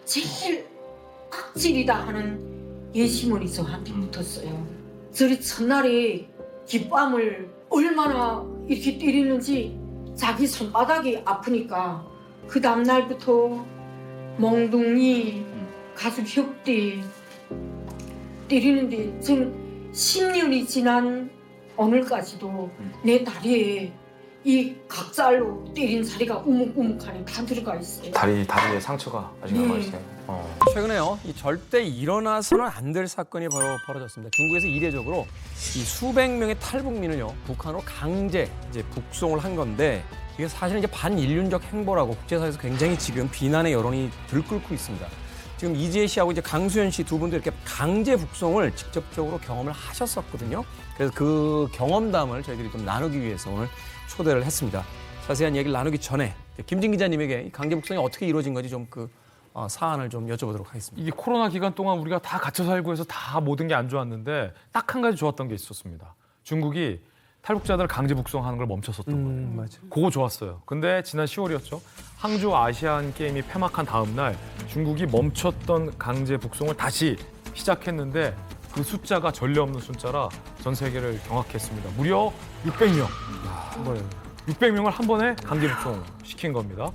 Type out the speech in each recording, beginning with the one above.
제일 악질이다 하는 예시문이 저한테 붙었어요. 저리 첫날에 깃밤을 얼마나 이렇게 때리는지 자기 손바닥이 아프니까 그 다음날부터 몽둥이, 가슴 혁대 때리는데 지금 10년이 지난 오늘까지도 내 다리에 이 각살로 때린 자리가 우묵우묵하니 다 들어가 있어요. 다리에 상처가 아직 남아있어요. 최근에요, 이 절대 일어나서는 안 될 사건이 바로 벌어졌습니다. 중국에서 이례적으로 이 수백 명의 탈북민을요 북한으로 강제 이제 북송을 한 건데 이게 사실은 이제 반인륜적 행보라고 국제사회에서 굉장히 지금 비난의 여론이 들끓고 있습니다. 지금 이지혜 씨하고 이제 강수현 씨 두 분도 이렇게 강제 북송을 직접적으로 경험을 하셨었거든요. 그래서 그 경험담을 저희들이 좀 나누기 위해서 오늘 초대를 했습니다. 자세한 얘기를 나누기 전에 김진 기자님에게 이 강제 북송이 어떻게 이루어진 건지 좀 그 사안을 좀 여쭤보도록 하겠습니다. 이게 코로나 기간 동안 우리가 다 갇혀 살고 해서 다 모든 게 안 좋았는데 딱 한 가지 좋았던 게 있었습니다. 중국이 탈북자들을 강제 북송하는 걸 멈췄었던 거예요. 맞아. 그거 좋았어요. 근데 지난 10월이었죠. 항저 아시안 게임이 폐막한 다음 날 중국이 멈췄던 강제 북송을 다시 시작했는데 그 숫자가 전례 없는 숫자라 전 세계를 경악했습니다. 무려 600명. 600명을 한 번에 강제 북송 시킨 겁니다.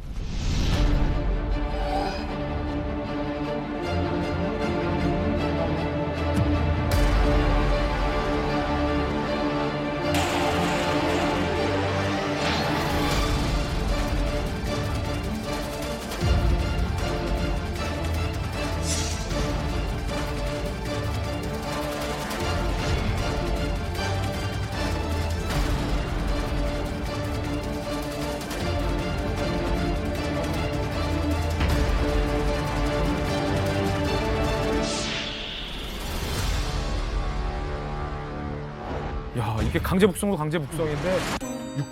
야, 이게 강제 북송도 강제 북송인데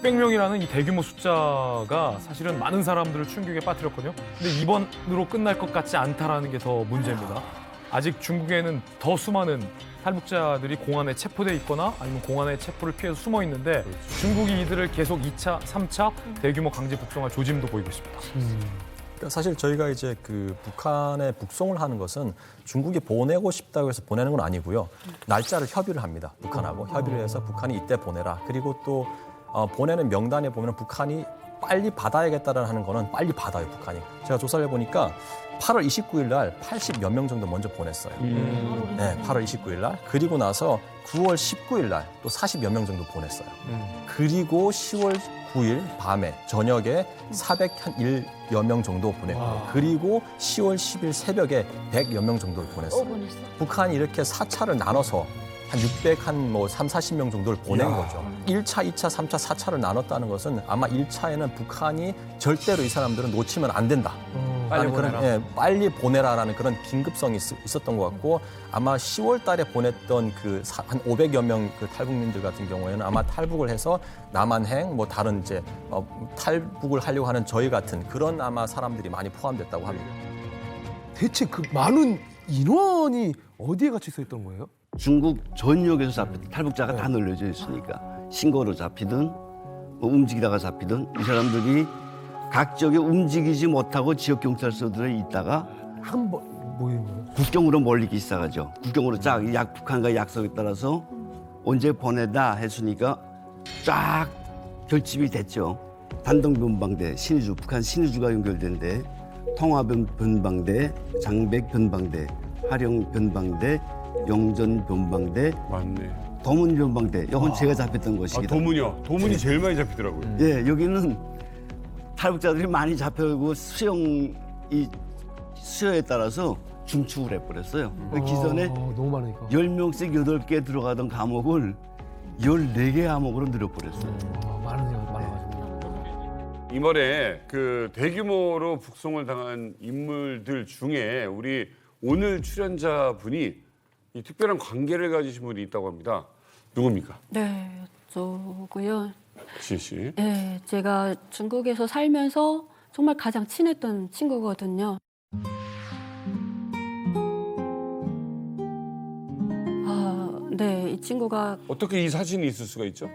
600명이라는 이 대규모 숫자가 사실은 많은 사람들을 충격에 빠뜨렸거든요. 근데 이번으로 끝날 것 같지 않다라는 게 더 문제입니다. 아직 중국에는 더 수많은 탈북자들이 공안에 체포돼 있거나 아니면 공안의 체포를 피해서 숨어 있는데 중국이 이들을 계속 2차, 3차 대규모 강제 북송할 조짐도 보이고 있습니다. 그러니까 사실 저희가 이제 그 북한에 북송을 하는 것은 중국이 보내고 싶다고 해서 보내는 건 아니고요. 날짜를 협의를 합니다. 북한하고 협의를 해서 북한이 이때 보내라. 그리고 또 보내는 명단에 보면 북한이 빨리 받아야겠다라는 하는 거는 빨리 받아요, 북한이. 제가 조사를 해보니까 8월 29일 날 80몇 명 정도 먼저 보냈어요. 네, 8월 29일 날. 그리고 나서 9월 19일 날 또 40몇 명 정도 보냈어요. 그리고 10월 9일 밤에 저녁에 401여 명 정도 보냈고요. 그리고 10월 10일 새벽에 100여 명 정도를 보냈어요. 북한이 이렇게 4차를 나눠서 한 600, 한 뭐 3, 40명 정도를 보낸 거죠. 1차, 2차, 3차, 4차를 나눴다는 것은 아마 1차에는 북한이 절대로 이 사람들은 놓치면 안 된다. 빨리 보내라. 빨리 보내라라는 그런 긴급성이 있었던 것 같고 아마 10월 달에 보냈던 그 한 500여 명 그 탈북민들 같은 경우에는 아마 탈북을 해서 남한행 뭐 다른 이제 탈북을 하려고 하는 저희 같은 그런 아마 사람들이 많이 포함됐다고 합니다. 대체 그 많은 인원이 어디에 갇혀 있었던 거예요? 중국 전역에서 잡혔던 탈북자가 다 널려져 있으니까 신고로 잡히든 뭐 움직이다가 잡히든 이 사람들이 각 지역에 움직이지 못하고 지역 경찰서들에 있다가 한 번 모이는 거예요? 국경으로 몰리기 시작하죠. 국경으로 쫙 북한과 약속에 따라서 언제 보내다 했으니까 쫙 결집이 됐죠. 단동변방대, 신의주, 북한 신의주가 연결된데 통화변방대, 장백변방대, 화령변방대, 영전변방대, 맞네. 도문변방대. 이건 제가 잡혔던 곳이기도. 도문이요. 도문이 제일 많이 잡히더라고요. 예, 여기는 탈북자들이 많이 잡혀가고 수요에 따라서 중축을 해버렸어요. 기존에 너무 많으니까. 10명씩 8개 들어가던 감옥을 14개 감옥으로 늘려버렸어요. 많아가지고. 이번에 그 대규모로 북송을 당한 인물들 중에 우리 오늘 출연자분이 이 특별한 관계를 가지신 분이 있다고 합니다. 누굽니까? 네, 저고요. 지혜 씨. 네, 제가 중국에서 살면서 정말 가장 친했던 친구거든요. 네, 이 친구가 어떻게 이 사진이 있을 수가 있죠?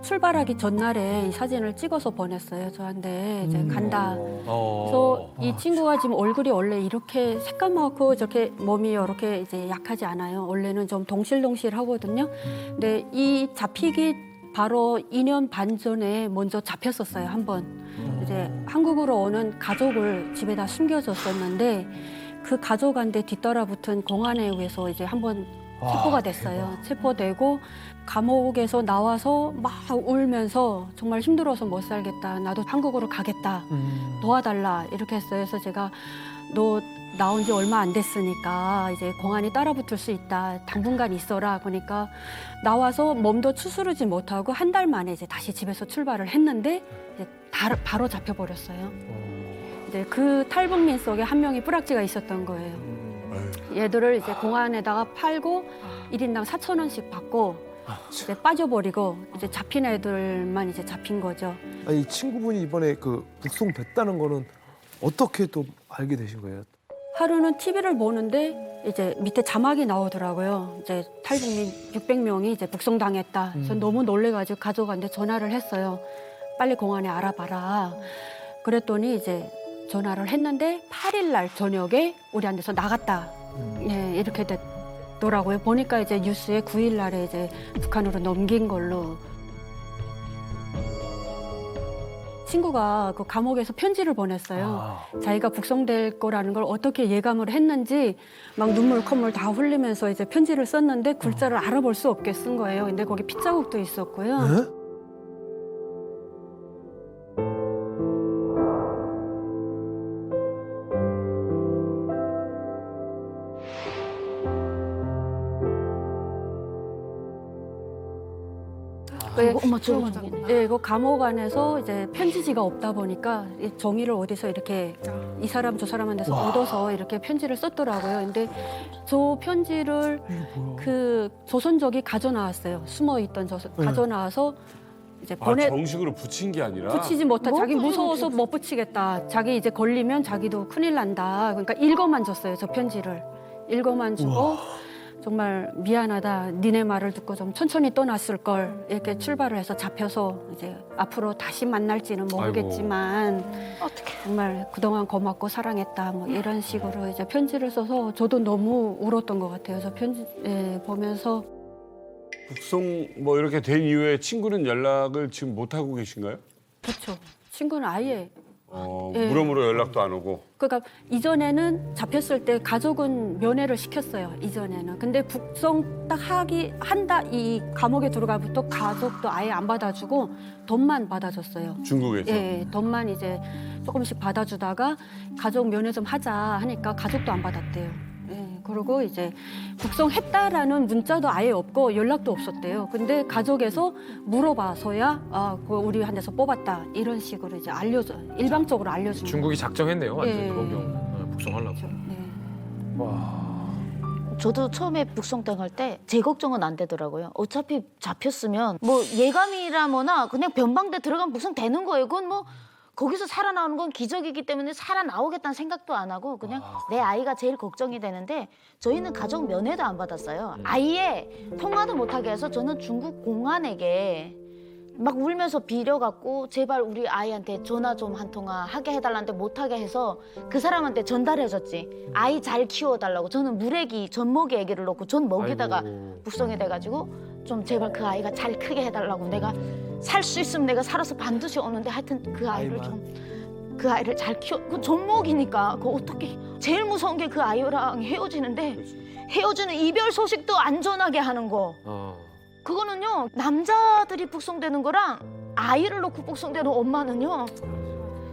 출발하기 전날에 이 사진을 찍어서 보냈어요. 저한테 이제 간다. 그래서 이 친구가 지금 얼굴이 원래 이렇게 새까맣고 저렇게 몸이 이렇게 이제 약하지 않아요. 원래는 좀 동실동실 하거든요. 근데 이 잡히기 바로 2년 반 전에 먼저 잡혔었어요. 한 번. 이제 한국으로 오는 가족을 집에다 숨겨줬었는데 그 가족한테 뒤따라붙은 공안에 의해서 이제 한번 체포가 됐어요. 체포되고 감옥에서 나와서 막 울면서 정말 힘들어서 못 살겠다. 나도 한국으로 가겠다. 도와달라. 이렇게 했어요. 그래서 제가 너 나온 지 얼마 안 됐으니까 이제 공안이 따라붙을 수 있다. 당분간 있어라. 그러니까 나와서 몸도 추스르지 못하고 한 달 만에 이제 다시 집에서 출발을 했는데 이제 바로 잡혀버렸어요. 이제 그 탈북민 속에 한 명이 뿌락지가 있었던 거예요. 얘들을 이제 공안에다가 팔고 1인당 4,000원씩 받고 이제 빠져버리고 이제 잡힌 애들만 이제 잡힌 거죠. 아니 친구분이 이번에 그 북송됐다는 거는 어떻게 또 알게 되신 거예요? 하루는 TV를 보는데 이제 밑에 자막이 나오더라고요. 이제 탈북민 600명이 이제 북송당했다. 전 너무 놀래가지고 가족한테 전화를 했어요. 빨리 공안에 알아봐라. 그랬더니 이제 전화를 했는데 8일 날 저녁에 우리한테서 나갔다. 예, 이렇게 됐더라고요. 보니까 이제 뉴스에 9일 날에 이제 북한으로 넘긴 걸로. 친구가 그 감옥에서 편지를 보냈어요. 자기가 북송될 거라는 걸 어떻게 예감을 했는지 막 눈물 콧물 다 흘리면서 이제 편지를 썼는데 글자를 알아볼 수 없게 쓴 거예요. 근데 거기 핏자국도 있었고요. 네? 어머, 예, 그 감옥 안에서 이제 편지지가 없다 보니까 이 종이를 어디서 이렇게 이 사람 저 사람한테서 얻어서 이렇게 편지를 썼더라고요. 근데 저 편지를 그 조선족이 가져나왔어요. 숨어 있던 가져나와서 이제 정식으로 붙인 게 아니라 붙이지 못한 자기 무서워서 못 붙이겠다. 자기 이제 걸리면 자기도 큰일 난다. 그러니까 읽어만 줬어요. 저 편지를 읽어만 주고. 정말 미안하다. 니네 말을 듣고 좀 천천히 떠났을 걸. 이렇게 출발을 해서 잡혀서 이제 앞으로 다시 만날지는 모르겠지만 정말 그동안 고맙고 사랑했다. 뭐 이런 식으로 이제 편지를 써서 저도 너무 울었던 것 같아요. 저 편지 보면서. 북송 뭐 이렇게 된 이후에 친구는 연락을 지금 못 하고 계신가요? 그렇죠. 친구는 아예. 물어물어 연락도 안 오고. 그러니까 이전에는 잡혔을 때 가족은 면회를 시켰어요. 이전에는. 근데 북송 딱 한다 이 감옥에 들어가부터 가족도 아예 안 받아주고 돈만 받아줬어요. 중국에서. 예, 돈만 이제 조금씩 받아주다가 가족 면회 좀 하자 하니까 가족도 안 받았대요. 예, 그리고 이제 북송했다라는 문자도 아예 없고 연락도 없었대요. 근데 가족에서 물어봐서야 그 우리한테서 뽑았다 이런 식으로 이제 일방적으로 알려준. 중국이 작정했네요. 완전히 예. 그런 경우 북송하려고. 네. 저도 처음에 북송당할 때 제 걱정은 안 되더라고요. 어차피 잡혔으면 뭐 예감이라거나 그냥 변방대 들어가면 북송되는 거예요. 그건 뭐 거기서 살아나오는 건 기적이기 때문에 살아나오겠다는 생각도 안 하고 그냥 내 아이가 제일 걱정이 되는데 저희는 가족 면회도 안 받았어요. 아예 통화도 못하게 해서 저는 중국 공안에게 막 울면서 빌어갖고 제발 우리 아이한테 전화 좀 한 통화 하게 해달라는데 못하게 해서 그 사람한테 전달해줬지. 아이 잘 키워달라고. 저는 물애기, 젖먹이 애기를 놓고 전 먹이다가 북송이 돼가지고 좀 제발 그 아이가 잘 크게 해달라고. 내가 살 수 있으면 내가 살아서 반드시 오는데 하여튼 그 아이를 그 아이를 잘 키워. 그 젖먹이니까 그거 어떻게. 제일 무서운 게 그 아이랑 헤어지는데 헤어지는 이별 소식도 안전하게 하는 거. 그거는요 남자들이 북송되는 거랑 아이를 놓고 북송되는 엄마는요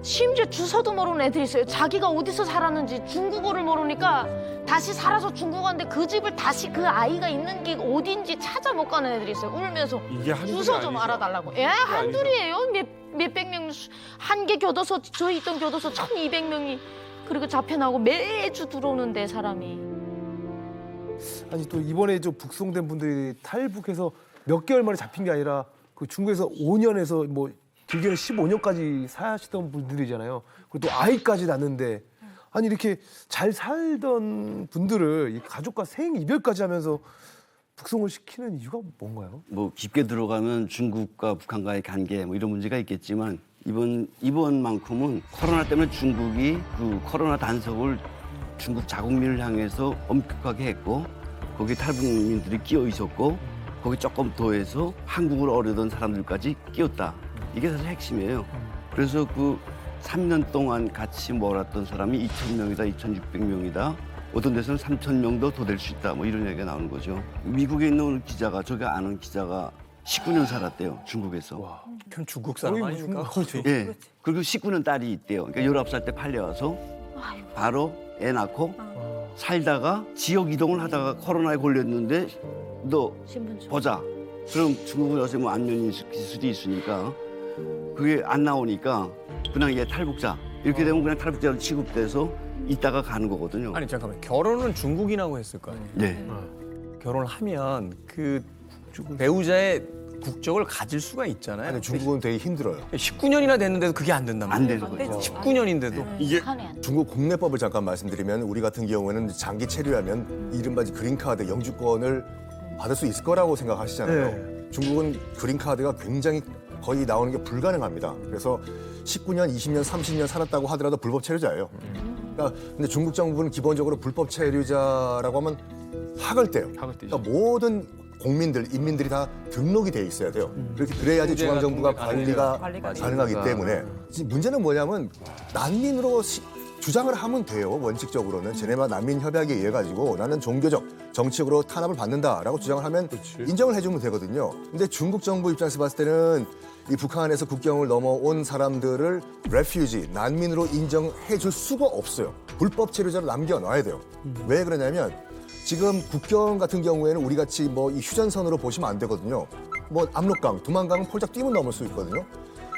심지어 주소도 모르는 애들이 있어요. 자기가 어디서 살았는지 중국어를 모르니까 다시 살아서 중국 왔는데 그 집을 다시 그 아이가 있는 게 어딘지 찾아 못 가는 애들이 있어요. 울면서 이게 한둘이 주소 좀 아니죠? 알아달라고. 예, 한둘이에요. 몇백 명, 한 개 교도소, 저희 있던 교도소 1,200명이 그리고 잡혀나고 매주 들어오는데 사람이. 아니 또 이번에 좀 북송된 분들이 탈북해서 몇 개월 만에 잡힌 게 아니라 그 중국에서 5년에서 뭐 길게는 15년까지 사시던 분들이잖아요. 그리고 또 아이까지 낳는데 아니 이렇게 잘 살던 분들을 이 가족과 생 이별까지 하면서 북송을 시키는 이유가 뭔가요? 뭐 깊게 들어가면 중국과 북한과의 관계 뭐 이런 문제가 있겠지만 이번만큼은 코로나 때문에 중국이 그 코로나 단속을 중국 자국민을 향해서 엄격하게 했고 거기 탈북민들이 끼어 있었고 거기 조금 더해서 한국을 어려던 사람들까지 끼었다. 이게 사실 핵심이에요. 그래서 그 3년 동안 같이 몰았던 사람이 2,000명이다, 2,600명이다. 어떤 데서는 3,000명도 더 될 수 있다. 뭐 이런 얘기가 나오는 거죠. 미국에 있는 기자가, 제가 아는 기자가 19년 살았대요. 중국에서. 그럼 중국 사람 아닙니까? 예. 그리고 19년 딸이 있대요. 그러니까 19살 때 팔려와서 바로 애 낳고 살다가 지역 이동을 하다가 코로나에 걸렸는데 너 신분증. 보자. 그럼 중국은 요새 뭐 안면 인식 기술이 있으니까 그게 안 나오니까 그냥 얘 탈북자. 이렇게 되면 그냥 탈북자로 취급돼서 있다가 가는 거거든요. 아니 잠깐만 결혼은 중국인하고 했을 거 아니에요? 네. 결혼을 하면 그 배우자의 국적을 가질 수가 있잖아요. 아니, 중국은 되게 힘들어요. 19년이나 됐는데도 그게 안 된단 안 말이에요. 되는 거죠. 19년인데도 이게 북한에 안 돼. 중국 국내법을 잠깐 말씀드리면 우리 같은 경우에는 장기 체류하면 이른바 그린카드 영주권을 받을 수 있을 거라고 생각하시잖아요. 중국은 그린카드가 굉장히 거의 나오는 게 불가능합니다. 그래서 19년, 20년, 30년 살았다고 하더라도 불법 체류자예요. 그러니까 근데 중국 정부는 기본적으로 불법 체류자라고 하면 학을 떼요. 그러니까 모든 국민들, 인민들이 다 등록이 돼 있어야 돼요. 그렇게 그래야지 중앙정부가 관리가 가능하기 때문에 지금 문제는 뭐냐면 난민으로 주장을 하면 돼요. 원칙적으로는 제네바 난민 협약에 의해 가지고 나는 종교적, 정치적으로 탄압을 받는다라고 주장을 하면 인정을 해주면 되거든요. 근데 중국 정부 입장에서 봤을 때는 이 북한에서 국경을 넘어온 사람들을 레퓨지, 난민으로 인정해 줄 수가 없어요. 불법 체류자로 남겨놔야 돼요. 왜 그러냐면 지금 국경 같은 경우에는 우리 같이 뭐 이 휴전선으로 보시면 안 되거든요. 뭐 압록강, 두만강은 폴짝 뛰면 넘을 수 있거든요.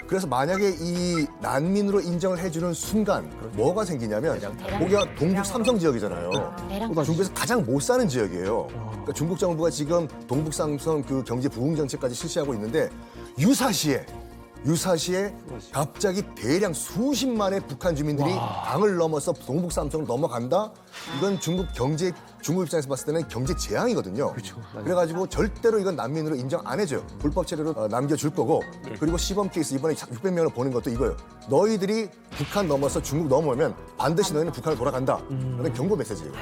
그래서 만약에 이 난민으로 인정을 해주는 순간 뭐가 생기냐면 거기가 동북 삼성 지역이잖아요. 그러니까 중국에서 가장 못 사는 지역이에요. 그러니까 중국 정부가 지금 동북 삼성 그 경제 부흥 정책까지 실시하고 있는데 유사시에 갑자기 대량 수십만의 북한 주민들이 강을 넘어서 동북 삼성으로 넘어간다? 이건 중국 입장에서 봤을 때는 경제 재앙이거든요. 그래가지고 절대로 이건 난민으로 인정 안 해줘요. 불법 체류로 남겨줄 거고 그리고 시범 케이스 이번에 600명을 보낸 것도 이거예요. 너희들이 북한 넘어서 중국 넘어오면 반드시 너희는 북한을 돌아간다. 그런 경고 메시지예요.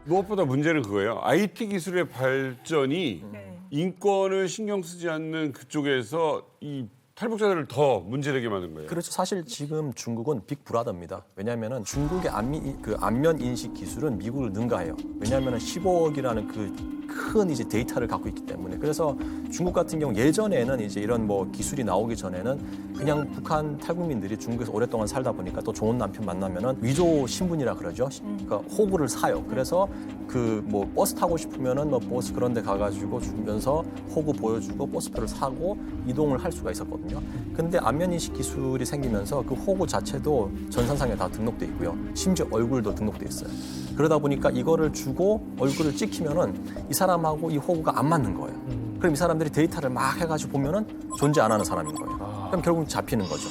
무엇보다 문제는 그거예요. IT 기술의 발전이 인권을 신경 쓰지 않는 그쪽에서 이 탈북자들을 더 문제되게 만든 거예요. 그렇죠. 사실 지금 중국은 빅브라더입니다. 왜냐하면 중국의 안면 인식 기술은 미국을 능가해요. 왜냐하면 15억이라는 그 큰 이제 데이터를 갖고 있기 때문에. 그래서 중국 같은 경우 예전에는 이제 이런 뭐 기술이 나오기 전에는 그냥 북한 탈북민들이 중국에서 오랫동안 살다 보니까 또 좋은 남편 만나면은 위조 신분이라 그러죠. 그러니까 호구를 사요. 그래서 그 뭐 버스 타고 싶으면은 뭐 버스 그런 데 가가지고 주면서 호구 보여주고 버스표를 사고 이동을 할 수가 있었거든요. 근데 안면인식 기술이 생기면서 그 호구 자체도 전산상에 다 등록돼 있고요. 심지어 얼굴도 등록돼 있어요. 그러다 보니까 이거를 주고 얼굴을 찍히면은 이 사람하고 이 호구가 안 맞는 거예요. 그럼 이 사람들이 데이터를 막 해가지고 보면은 존재 안 하는 사람인 거예요. 그럼 결국 잡히는 거죠.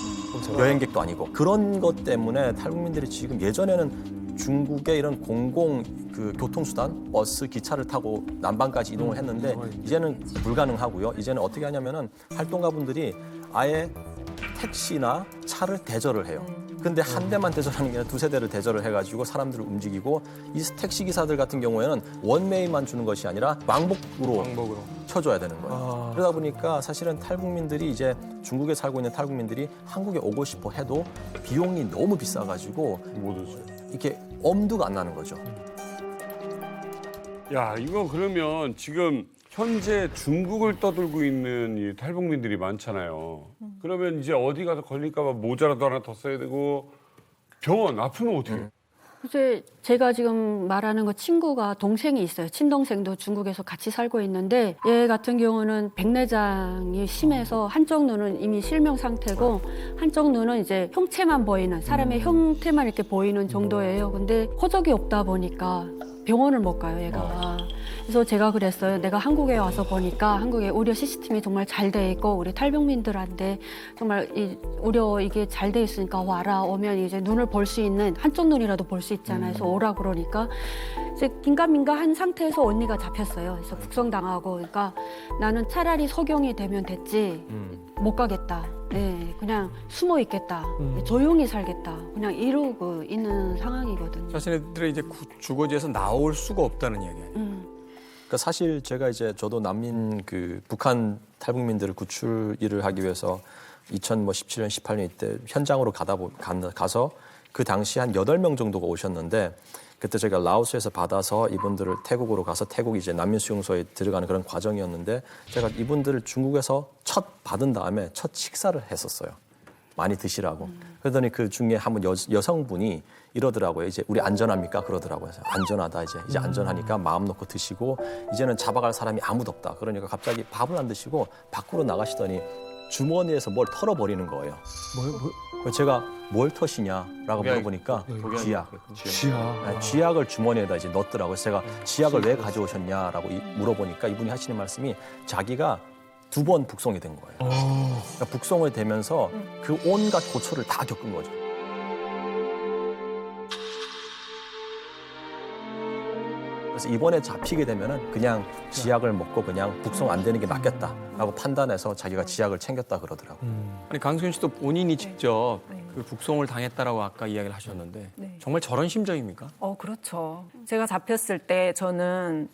여행객도 아니고. 그런 것 때문에 탈북민들이 지금 예전에는 중국의 이런 공공 그 교통수단, 버스, 기차를 타고 남반까지 이동을 했는데 이제는 불가능하고요. 이제는 어떻게 하냐면은 활동가분들이 아예 택시나 차를 대절을 해요. 근데 한 대만 대절하는 게 아니라 두세 대를 대절을 해가지고 사람들을 움직이고 이 택시 기사들 같은 경우에는 원웨이만 주는 것이 아니라 왕복으로 쳐줘야 되는 거예요. 그러다 보니까 사실은 탈북민들이 이제 중국에 살고 있는 탈북민들이 한국에 오고 싶어 해도 비용이 너무 비싸가지고 못 오죠. 이렇게 엄두가 안 나는 거죠. 야, 이거 그러면 지금 현재 중국을 떠들고 있는 이 탈북민들이 많잖아요. 그러면 이제 어디 가서 걸릴까 봐 모자라도 하나 더 써야 되고 병원 아프면 어떻게 해요? 이제 제가 지금 말하는 거 친구가 동생이 있어요. 친동생도 중국에서 같이 살고 있는데 얘 같은 경우는 백내장이 심해서 한쪽 눈은 이미 실명 상태고 한쪽 눈은 이제 형체만 보이는 사람의 형태만 이렇게 보이는 정도예요. 근데 호적이 없다 보니까 병원을 못 가요, 얘가. 그래서 제가 그랬어요. 내가 한국에 와서 보니까 한국에 의료 시스템이 정말 잘 돼 있고 우리 탈북민들한테 정말 이 의료 이게 잘 돼 있으니까 와라. 오면 이제 눈을 볼 수 있는 한쪽 눈이라도 볼 수 있잖아요. 그래서 오라 그러니까 이제 긴가민가한 상태에서 언니가 잡혔어요. 그래서 북송당하고 그러니까 나는 차라리 석용이 되면 됐지 못 가겠다. 네, 그냥 숨어 있겠다. 조용히 살겠다. 그냥 이러고 있는 상황이거든요. 자신들의 이제 주거지에서 나올 수가 없다는 이야기 아니에요? 그러니까 사실 제가 이제 저도 난민 그 북한 탈북민들을 구출 일을 하기 위해서 2017년, 18년 이때 현장으로 가서 그 당시 한 8명 정도가 오셨는데 그때 제가 라오스에서 받아서 이분들을 태국으로 가서 태국 이제 난민 수용소에 들어가는 그런 과정이었는데 제가 이분들을 중국에서 첫 받은 다음에 첫 식사를 했었어요. 많이 드시라고. 그러더니 그 중에 한 분 여성분이 이러더라고요. 이제 우리 안전합니까? 그러더라고요. 안전하다 이제 안전하니까 마음 놓고 드시고 이제는 잡아갈 사람이 아무도 없다. 그러니까 갑자기 밥을 안 드시고 밖으로 나가시더니 주머니에서 뭘 털어버리는 거예요. 그래서 제가 뭘 터시냐라고 물어보니까 쥐약. 쥐약을 주머니에다 이제 넣었더라고요. 그래서 제가 쥐약을 왜 가져오셨냐라고 물어보니까 이분이 하시는 말씀이 자기가 2번 북송이 된 거예요. 그러니까 북송이 되면서 그 온갖 고초를 다 겪은 거죠. 그래서 이번에 잡히게 되면은 그냥 지약을 먹고 그냥 북송 안 되는 게 낫겠다라고 판단해서 자기가 지약을 챙겼다 그러더라고요. 아니 강수현 씨도 본인이 직접 그 북송을 당했다라고 아까 이야기를 하셨는데 정말 저런 심정입니까? 그렇죠. 제가 잡혔을 때 저는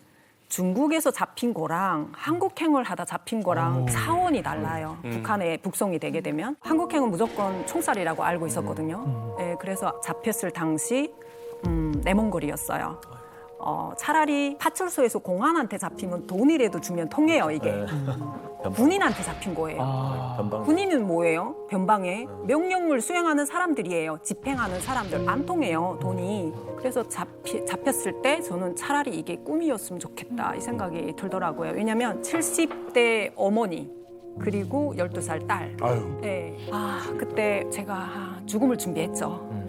중국에서 잡힌 거랑 한국행을 하다 잡힌 거랑 차원이 달라요. 북한에 북송이 되게 되면. 한국행은 무조건 총살이라고 알고 있었거든요. 네, 그래서 잡혔을 당시 내몽골이었어요. 차라리 파출소에서 공안한테 잡히면 돈이라도 주면 통해요, 이게. 군인한테 잡힌 거예요. 군인은 뭐예요? 변방에 명령을 수행하는 사람들이에요. 집행하는 사람들. 안 통해요, 돈이. 그래서 잡혔을 때 저는 차라리 이게 꿈이었으면 좋겠다 이 생각이 들더라고요. 왜냐면 70대 어머니 그리고 12살 딸. 네. 그때 제가 죽음을 준비했죠.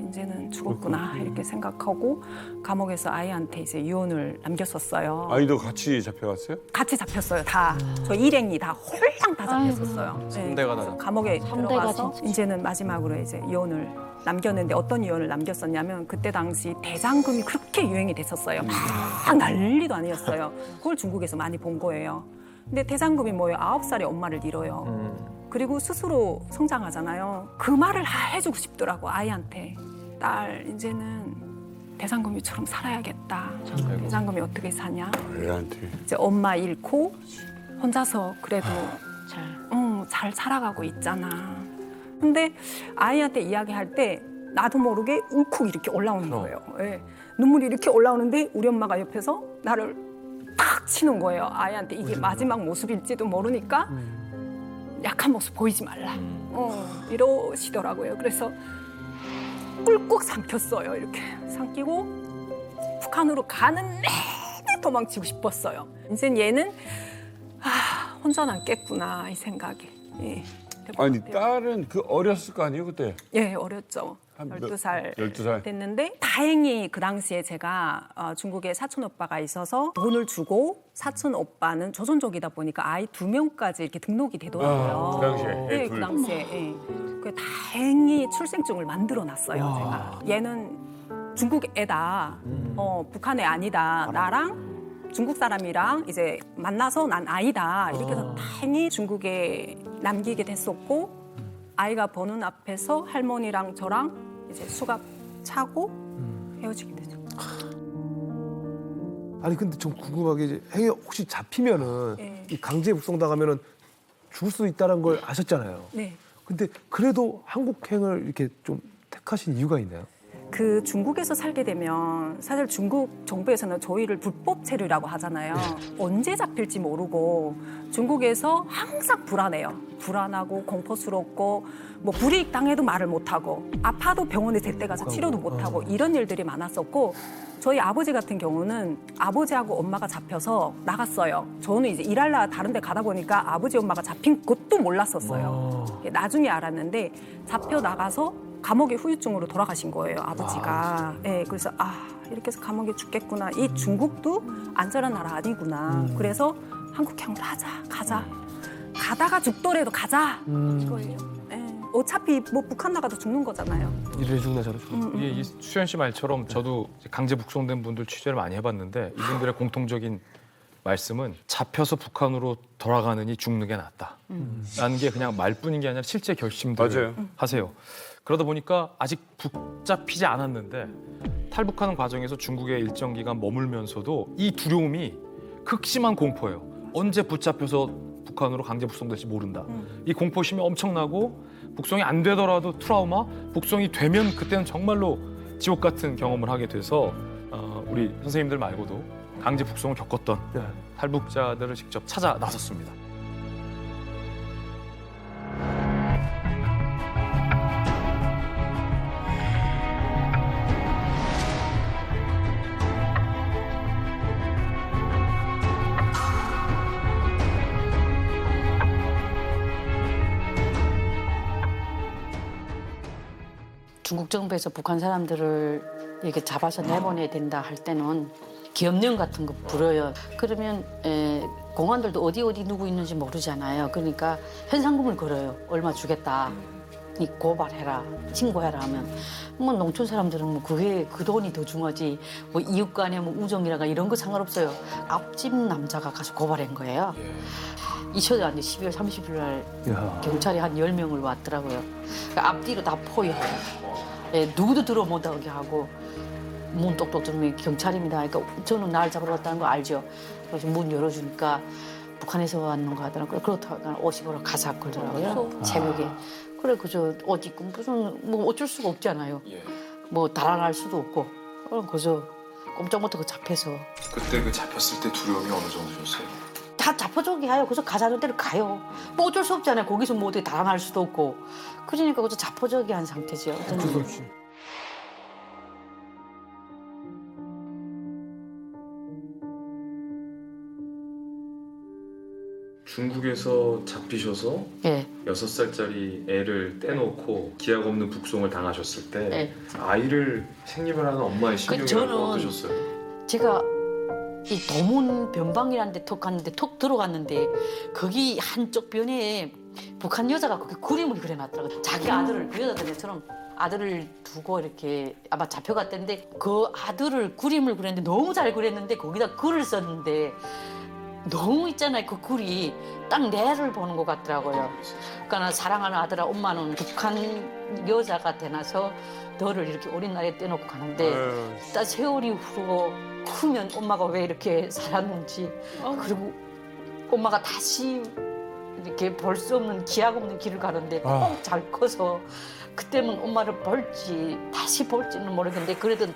이제는 죽었구나 이렇게 생각하고 감옥에서 아이한테 이제 유언을 남겼었어요. 아이도 같이 잡혀갔어요? 같이 잡혔어요, 다. 저 일행이 다 홀랑 다 잡혔었어요. 네. 3대가 다. 감옥에 들어가서 이제는 마지막으로 이제 유언을 남겼는데 어떤 유언을 남겼었냐면 그때 당시 대장금이 그렇게 유행이 됐었어요. 막 난리도 아니었어요. 그걸 중국에서 많이 본 거예요. 근데 대장금이 뭐예요? 9살에 엄마를 잃어요. 그리고 스스로 성장하잖아요. 그 말을 다 해주고 싶더라고, 아이한테. 딸, 이제는 대장금이처럼 살아야겠다. 대장금이 어떻게 사냐? 애한테. 이제 엄마 잃고 혼자서 그래도 잘 살아가고 있잖아. 근데 아이한테 이야기할 때 나도 모르게 울컥 이렇게 올라오는 거예요. 네. 눈물이 이렇게 올라오는데 우리 엄마가 옆에서 나를 탁 치는 거예요. 아이한테 이게 마지막 모습일지도 모르니까 약한 모습 보이지 말라. 이러시더라고요. 그래서 꿀꺽 삼켰어요. 이렇게 삼키고 북한으로 가는 내내 도망치고 싶었어요. 이제 얘는 혼자 남겠구나 이 생각이. 예. 아니 딸은 그 어렸을 거 아니에요 그때? 예, 어렸죠. 12살 12살 됐는데 다행히 그 당시에 제가 중국에 사촌 오빠가 있어서 돈을 주고 사촌 오빠는 조선족이다 보니까 아이 2명까지 이렇게 등록이 되더라고요. 그 당시에? 네, 그 당시에. 예. 그 다행히 출생증을 만들어놨어요. 제가. 얘는 중국 애다. 북한 애 아니다. 나랑 중국 사람이랑 이제 만나서 난 아이다. 이렇게 해서 다행히 중국에 남기게 됐었고 아이가 보는 앞에서 할머니랑 저랑 이제 수갑 차고 헤어지게 되죠. 아니 근데 좀 궁금하게 이제 행여 혹시 잡히면은 이 강제 북송 당하면은 죽을 수도 있다는 걸 아셨잖아요. 네. 근데 그래도 한국행을 이렇게 좀 택하신 이유가 있나요? 그 중국에서 살게 되면 사실 중국 정부에서는 저희를 불법 체류라고 하잖아요. 언제 잡힐지 모르고 중국에서 항상 불안해요. 불안하고 공포스럽고 뭐 불이익 당해도 말을 못하고 아파도 병원에 제때 가서 치료도 못하고 이런 일들이 많았었고 저희 아버지 같은 경우는 아버지하고 엄마가 잡혀서 나갔어요. 저는 이제 일하려 다른 데 가다 보니까 아버지 엄마가 잡힌 것도 몰랐었어요. 나중에 알았는데 잡혀 나가서 감옥에 후유증으로 돌아가신 거예요, 아버지가. 네, 그래서 이렇게 해서 감옥에 죽겠구나. 이 중국도 안전한 나라 아니구나. 그래서 한국형으로 하자, 가자. 가다가 죽더라도 가자. 이거예요. 네. 어차피 뭐 북한 나가도 죽는 거잖아요. 이래 죽나 저래 죽나. 이게 이 수현 씨 말처럼 저도 강제 북송된 분들 취재를 많이 해봤는데 이분들의 공통적인 말씀은 잡혀서 북한으로 돌아가느니 죽는 게 낫다. 라는 게 그냥 말뿐인 게 아니라 실제 결심들을 맞아요. 하세요. 그러다 보니까 아직 붙잡히지 않았는데 탈북하는 과정에서 중국에 일정 기간 머물면서도 이 두려움이 극심한 공포예요. 언제 붙잡혀서 북한으로 강제 북송될지 모른다. 이 공포심이 엄청나고 북송이 안 되더라도 트라우마, 북송이 되면 그때는 정말로 지옥 같은 경험을 하게 돼서 우리 선생님들 말고도 강제 북송을 겪었던 탈북자들을 직접 찾아 나섰습니다. 중국 정부에서 북한 사람들을 이렇게 잡아서 내보내야 된다 할 때는 기업령 같은 거 불어요. 그러면 공안들도 어디 누구 있는지 모르잖아요. 그러니까 현상금을 걸어요. 얼마 주겠다. 이 고발해라, 신고해라 하면 뭐 농촌 사람들은 뭐 그게 그 돈이 더 중요하지. 뭐 이웃간에 뭐 우정이라가 이런 거 상관없어요. 앞집 남자가 가서 고발한 거예요. 잊혀도 안 돼. 12월 30일 날 경찰이 한 10명을 왔더라고요. 그러니까 앞뒤로 다 포위하고 누구도 들어 못 오게 하고 문 똑똑 들으면 경찰입니다. 그러니까 저는 날 잡으러 왔다는 거 알죠. 그래서 문 열어주니까 북한에서 왔는 거 하더라고요. 그렇다고 옷 입으러 가자 그러더라고요. 새벽에. 그래 그저 옷 입고 무슨 뭐 어쩔 수가 없잖아요. 뭐 달아날 수도 없고. 그래서 꼼짝 못하고 잡혀서. 그때 그 잡혔을 때 두려움이 어느 정도셨어요? 다 잡아줘게 해요. 그래서 가자는 대로 가요. 뭐 어쩔 수 없잖아요. 거기서 뭐 어떻게 달아날 수도 없고. 그러니까 그저 잡아줘게 한 상태죠. 어쩔 수 없이. 중국에서 잡히셔서 예. 6살짜리 애를 떼놓고 기약 없는 북송을 당하셨을 때 예. 아이를 생리를 하는 엄마의 심경이 저는 어떠셨어요? 제가 이 도문 변방이라는 데 톡 갔는데 톡 들어갔는데 거기 한쪽 변에 북한 여자가 거기 그림을 그려놨더라고요. 자기 아들을 그 여자들처럼 아들을 두고 이렇게 아마 잡혀갔던데 그 아들을 그림을 그렸는데 너무 잘 그렸는데 거기다 글을 썼는데 너무 있잖아요. 그 글이 딱 내를 보는 것 같더라고요. 그러니까 사랑하는 아들아 엄마는 북한 여자가 되나서 너를 이렇게 어린 나이에 떼놓고 가는데 딱 세월이 흐르고 크면 엄마가 왜 이렇게 살았는지 그리고 엄마가 다시 이렇게 볼 수 없는 기약 없는 길을 가는데 꼭 잘 커서 그때는 엄마를 볼지 다시 볼지는 모르겠는데 그래도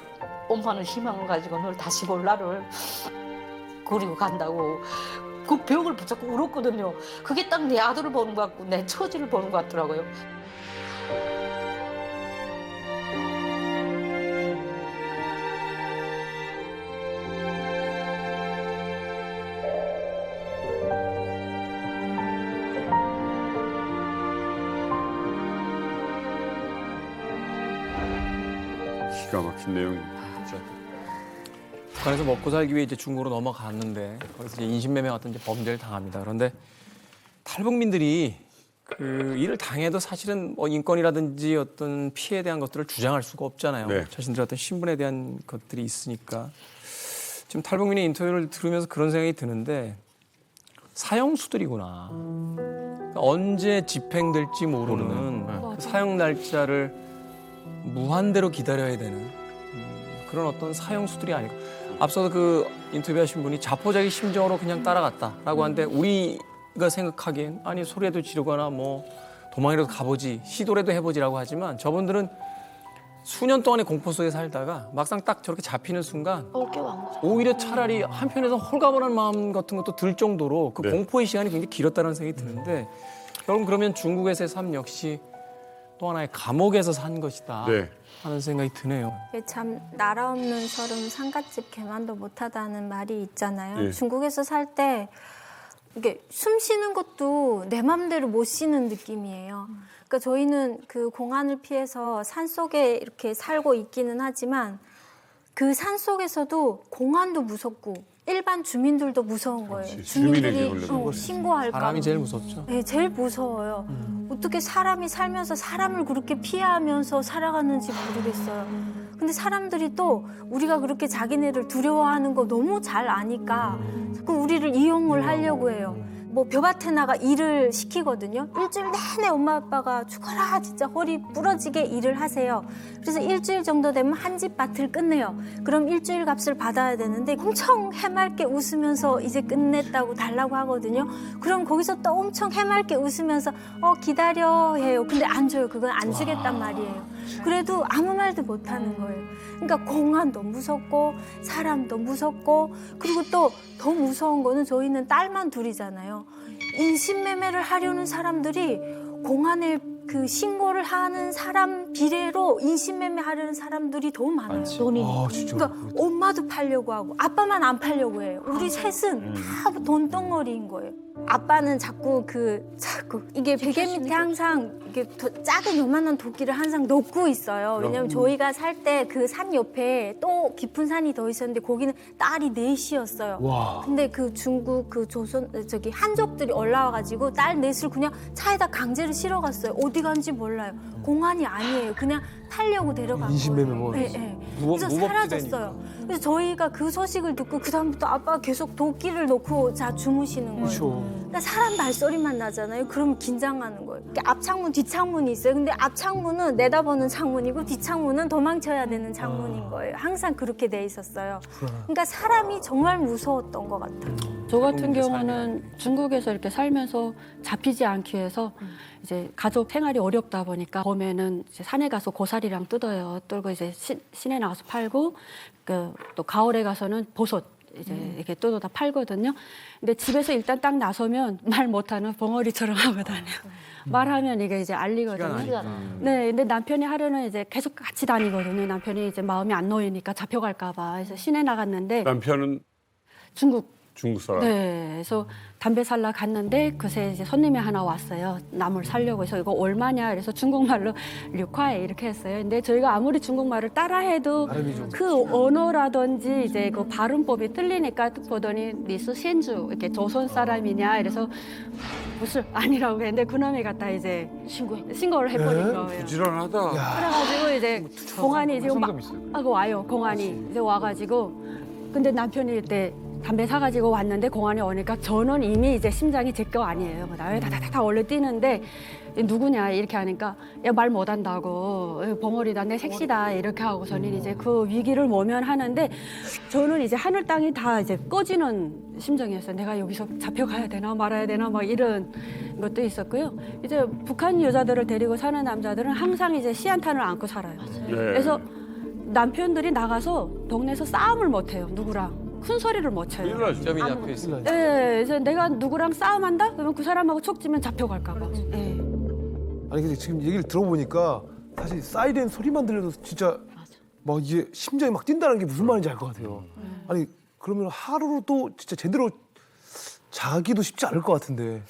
엄마는 희망을 가지고 널 다시 볼 날을 그리고 간다고 그 벽을 붙잡고 울었거든요. 그게 딱 내 아들을 보는 것 같고 내 처지를 보는 것 같더라고요. 기가 막힌 내용입니다. 북한에서 먹고 살기 위해 이제 중국으로 넘어갔는데 거기서 이제 인신매매 같은 이제 범죄를 당합니다. 그런데 탈북민들이 그 일을 당해도 사실은 뭐 인권이라든지 어떤 피해에 대한 것들을 주장할 수가 없잖아요. 네. 자신들의 어떤 신분에 대한 것들이 있으니까 지금 탈북민의 인터뷰를 들으면서 그런 생각이 드는데 사형수들이구나. 그러니까 언제 집행될지 모르는 그 사형 날짜를 무한대로 기다려야 되는 그런 어떤 사형수들이 아닐까. 앞서서 그 인터뷰하신 분이 자포자기 심정으로 그냥 따라갔다라고 하는데 우리가 생각하기엔 아니 소리라도 지르거나 뭐 도망이라도 가보지 시도라도 해보지라고 하지만 저분들은 수년 동안의 공포 속에 살다가 막상 딱 저렇게 잡히는 순간 오히려 차라리 한편에서 홀가분한 마음 같은 것도 들 정도로 그 공포의 시간이 굉장히 길었다는 생각이 드는데 결국 그러면 중국에서의 삶 역시 또 하나의 감옥에서 산 것이다 하는 생각이 드네요. 참 나라 없는 서름 상갓집 개만도 못하다는 말이 있잖아요. 예. 중국에서 살 때 이게 숨 쉬는 것도 내 맘대로 못 쉬는 느낌이에요. 그러니까 저희는 그 공안을 피해서 산 속에 이렇게 살고 있기는 하지만 그 산 속에서도 공안도 무섭고 일반 주민들도 무서운 거예요. 그렇지. 주민들이 주민에게 걸려도 신고할까 봐. 사람이 제일 무섭죠. 네, 제일 무서워요. 어떻게 사람이 살면서 사람을 그렇게 피하면서 살아가는지 모르겠어요. 근데 사람들이 또 우리가 그렇게 자기네를 두려워하는 거 너무 잘 아니까 자꾸 우리를 이용을 하려고 해요. 뭐 벼밭에 나가 일을 시키거든요. 일주일 내내 엄마 아빠가 죽어라 진짜 허리 부러지게 일을 하세요. 그래서 일주일 정도 되면 한 집 밭을 끝내요. 그럼 일주일 값을 받아야 되는데 엄청 해맑게 웃으면서 이제 끝냈다고 달라고 하거든요. 그럼 거기서 또 엄청 해맑게 웃으면서 기다려 해요. 근데 안 줘요. 그건 안 주겠단 말이에요. 그래도 아무 말도 못 하는 거예요. 그러니까 공안도 무섭고 사람도 무섭고 그리고 또 더 무서운 거는 저희는 딸만 둘이잖아요. 인신매매를 하려는 사람들이 공안에 그 신고를 하는 사람 비례로 인신매매 하려는 사람들이 더 많아요. 돈이. 그러니까 엄마도 팔려고 하고 아빠만 안 팔려고 해요. 우리 셋은 다 돈덩어리인 거예요. 아빠는 자꾸 이게 베개 밑에 항상 이게 작은 요만한 도끼를 항상 놓고 있어요. 왜냐면 저희가 살 때 그 산 옆에 또 깊은 산이 더 있었는데 거기는 딸이 넷이었어요. 와. 근데 그 중국 한족들이 올라와가지고 딸 넷을 그냥 차에다 강제로 실어갔어요. 어디 간지 몰라요. 공안이 아니에요. 그냥 타려고 데려간 인신매매 거예요. 뭐. 네, 네. 그래서 사라졌어요. 그래서 저희가 그 소식을 듣고 그 다음부터 아빠가 계속 도끼를 놓고 주무시는 거예요. 그렇죠. 그러니까 사람 발소리만 나잖아요. 그러면 긴장하는 거예요. 앞창문, 뒷창문이 있어요. 근데 앞창문은 내다보는 창문이고 뒷창문은 도망쳐야 되는 창문인 거예요. 항상 그렇게 돼 있었어요. 그러니까 사람이 정말 무서웠던 것 같아요. 저 같은 경우는 중국에서 이렇게 살면서 잡히지 않기 위해서 이제 가족 생활이 어렵다 보니까 봄에는 이제 산에 가서 고사리랑 뜯어요. 뜯고 이제 시내 나가서 팔고 또 가을에 가서는 버섯 이제 이렇게 뜯어다 팔거든요. 근데 집에서 일단 딱 나서면 말 못하는 벙어리처럼 하고 다녀요. 말하면 이게 이제 알리거든요. 네, 근데 남편이 하루는 이제 계속 같이 다니거든요. 남편이 이제 마음이 안 놓이니까 잡혀갈까봐. 그래서 시내 나갔는데 남편은 중국 사람. 네, 그래서 담배 살러 갔는데 그새 이제 손님이 하나 왔어요. 나물 사려고 해서 이거 얼마냐? 그래서 중국말로 류콰에 이렇게 했어요. 근데 저희가 아무리 중국말을 따라해도 그 언어라든지 이제 그 발음법이 틀리니까 보더니 니스 신주 이렇게 조선 사람이냐? 이래서 무슨 아니라고 했는데 그놈이 갖다 이제 신고를 해버린 거예요. 부지런하다. 그래가지고 이제 공안이 지금 막 와요. 공안이 이제 와가지고 근데 남편이 이때 담배 사가지고 왔는데 공안에 오니까 저는 이미 이제 심장이 제 거 아니에요. 나왜 다다다다 원래 뛰는데 누구냐 이렇게 하니까 야 말 못한다고 벙어리다 내 색시다 이렇게 하고 저는 이제 그 위기를 모면하는데 저는 이제 하늘 땅이 다 이제 꺼지는 심정이었어요. 내가 여기서 잡혀가야 되나 말아야 되나 막 이런 것도 있었고요. 이제 북한 여자들을 데리고 사는 남자들은 항상 이제 시한탄을 안고 살아요. 그래서 남편들이 나가서 동네에서 싸움을 못 해요. 누구랑. 큰 소리를 못 쳐요. 점이 잡혀 있어요. 네, 그래서 내가 누구랑 싸움한다? 그러면 그 사람하고 촉지면 잡혀갈까 봐. 네. 아니 근데 지금 얘기를 들어보니까 사실 사이렌 소리만 들려도 진짜 막 이게 심장이 막 뛴다는 게 무슨 말인지 알 것 같아요. 아니 그러면 하루도 진짜 제대로 자기도 쉽지 않을 것 같은데.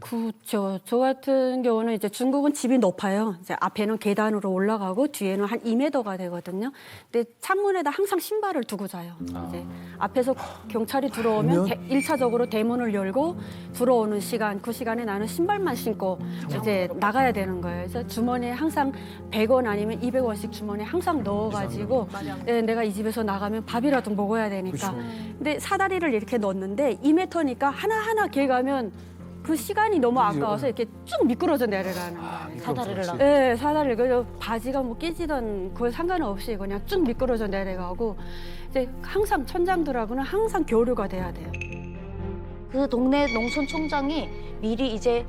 그렇죠. 저 같은 경우는 이제 중국은 집이 높아요. 이제 앞에는 계단으로 올라가고 뒤에는 한 2m가 되거든요. 근데 창문에다 항상 신발을 두고 자요. 이제 앞에서 경찰이 들어오면 1차적으로 대문을 열고 들어오는 시간, 그 시간에 나는 신발만 신고 이제 나가야 되는 거예요. 그래서 주머니에 항상 100원 아니면 200원씩 주머니에 항상 넣어가지고 내가 이 집에서 나가면 밥이라도 먹어야 되니까. 근데 사다리를 이렇게 넣었는데 2m니까 하나하나 개가면 그 시간이 너무 아까워서 이렇게 쭉 미끄러져 내려가는 거예요. 사다리를 넣어. 네, 사다리를. 그래서 바지가 뭐 끼지던 그거 상관없이 그냥 쭉 미끄러져 내려가고 이제 항상 천장들하고는 항상 교류가 돼야 돼요. 그 동네 농촌총장이 미리 이제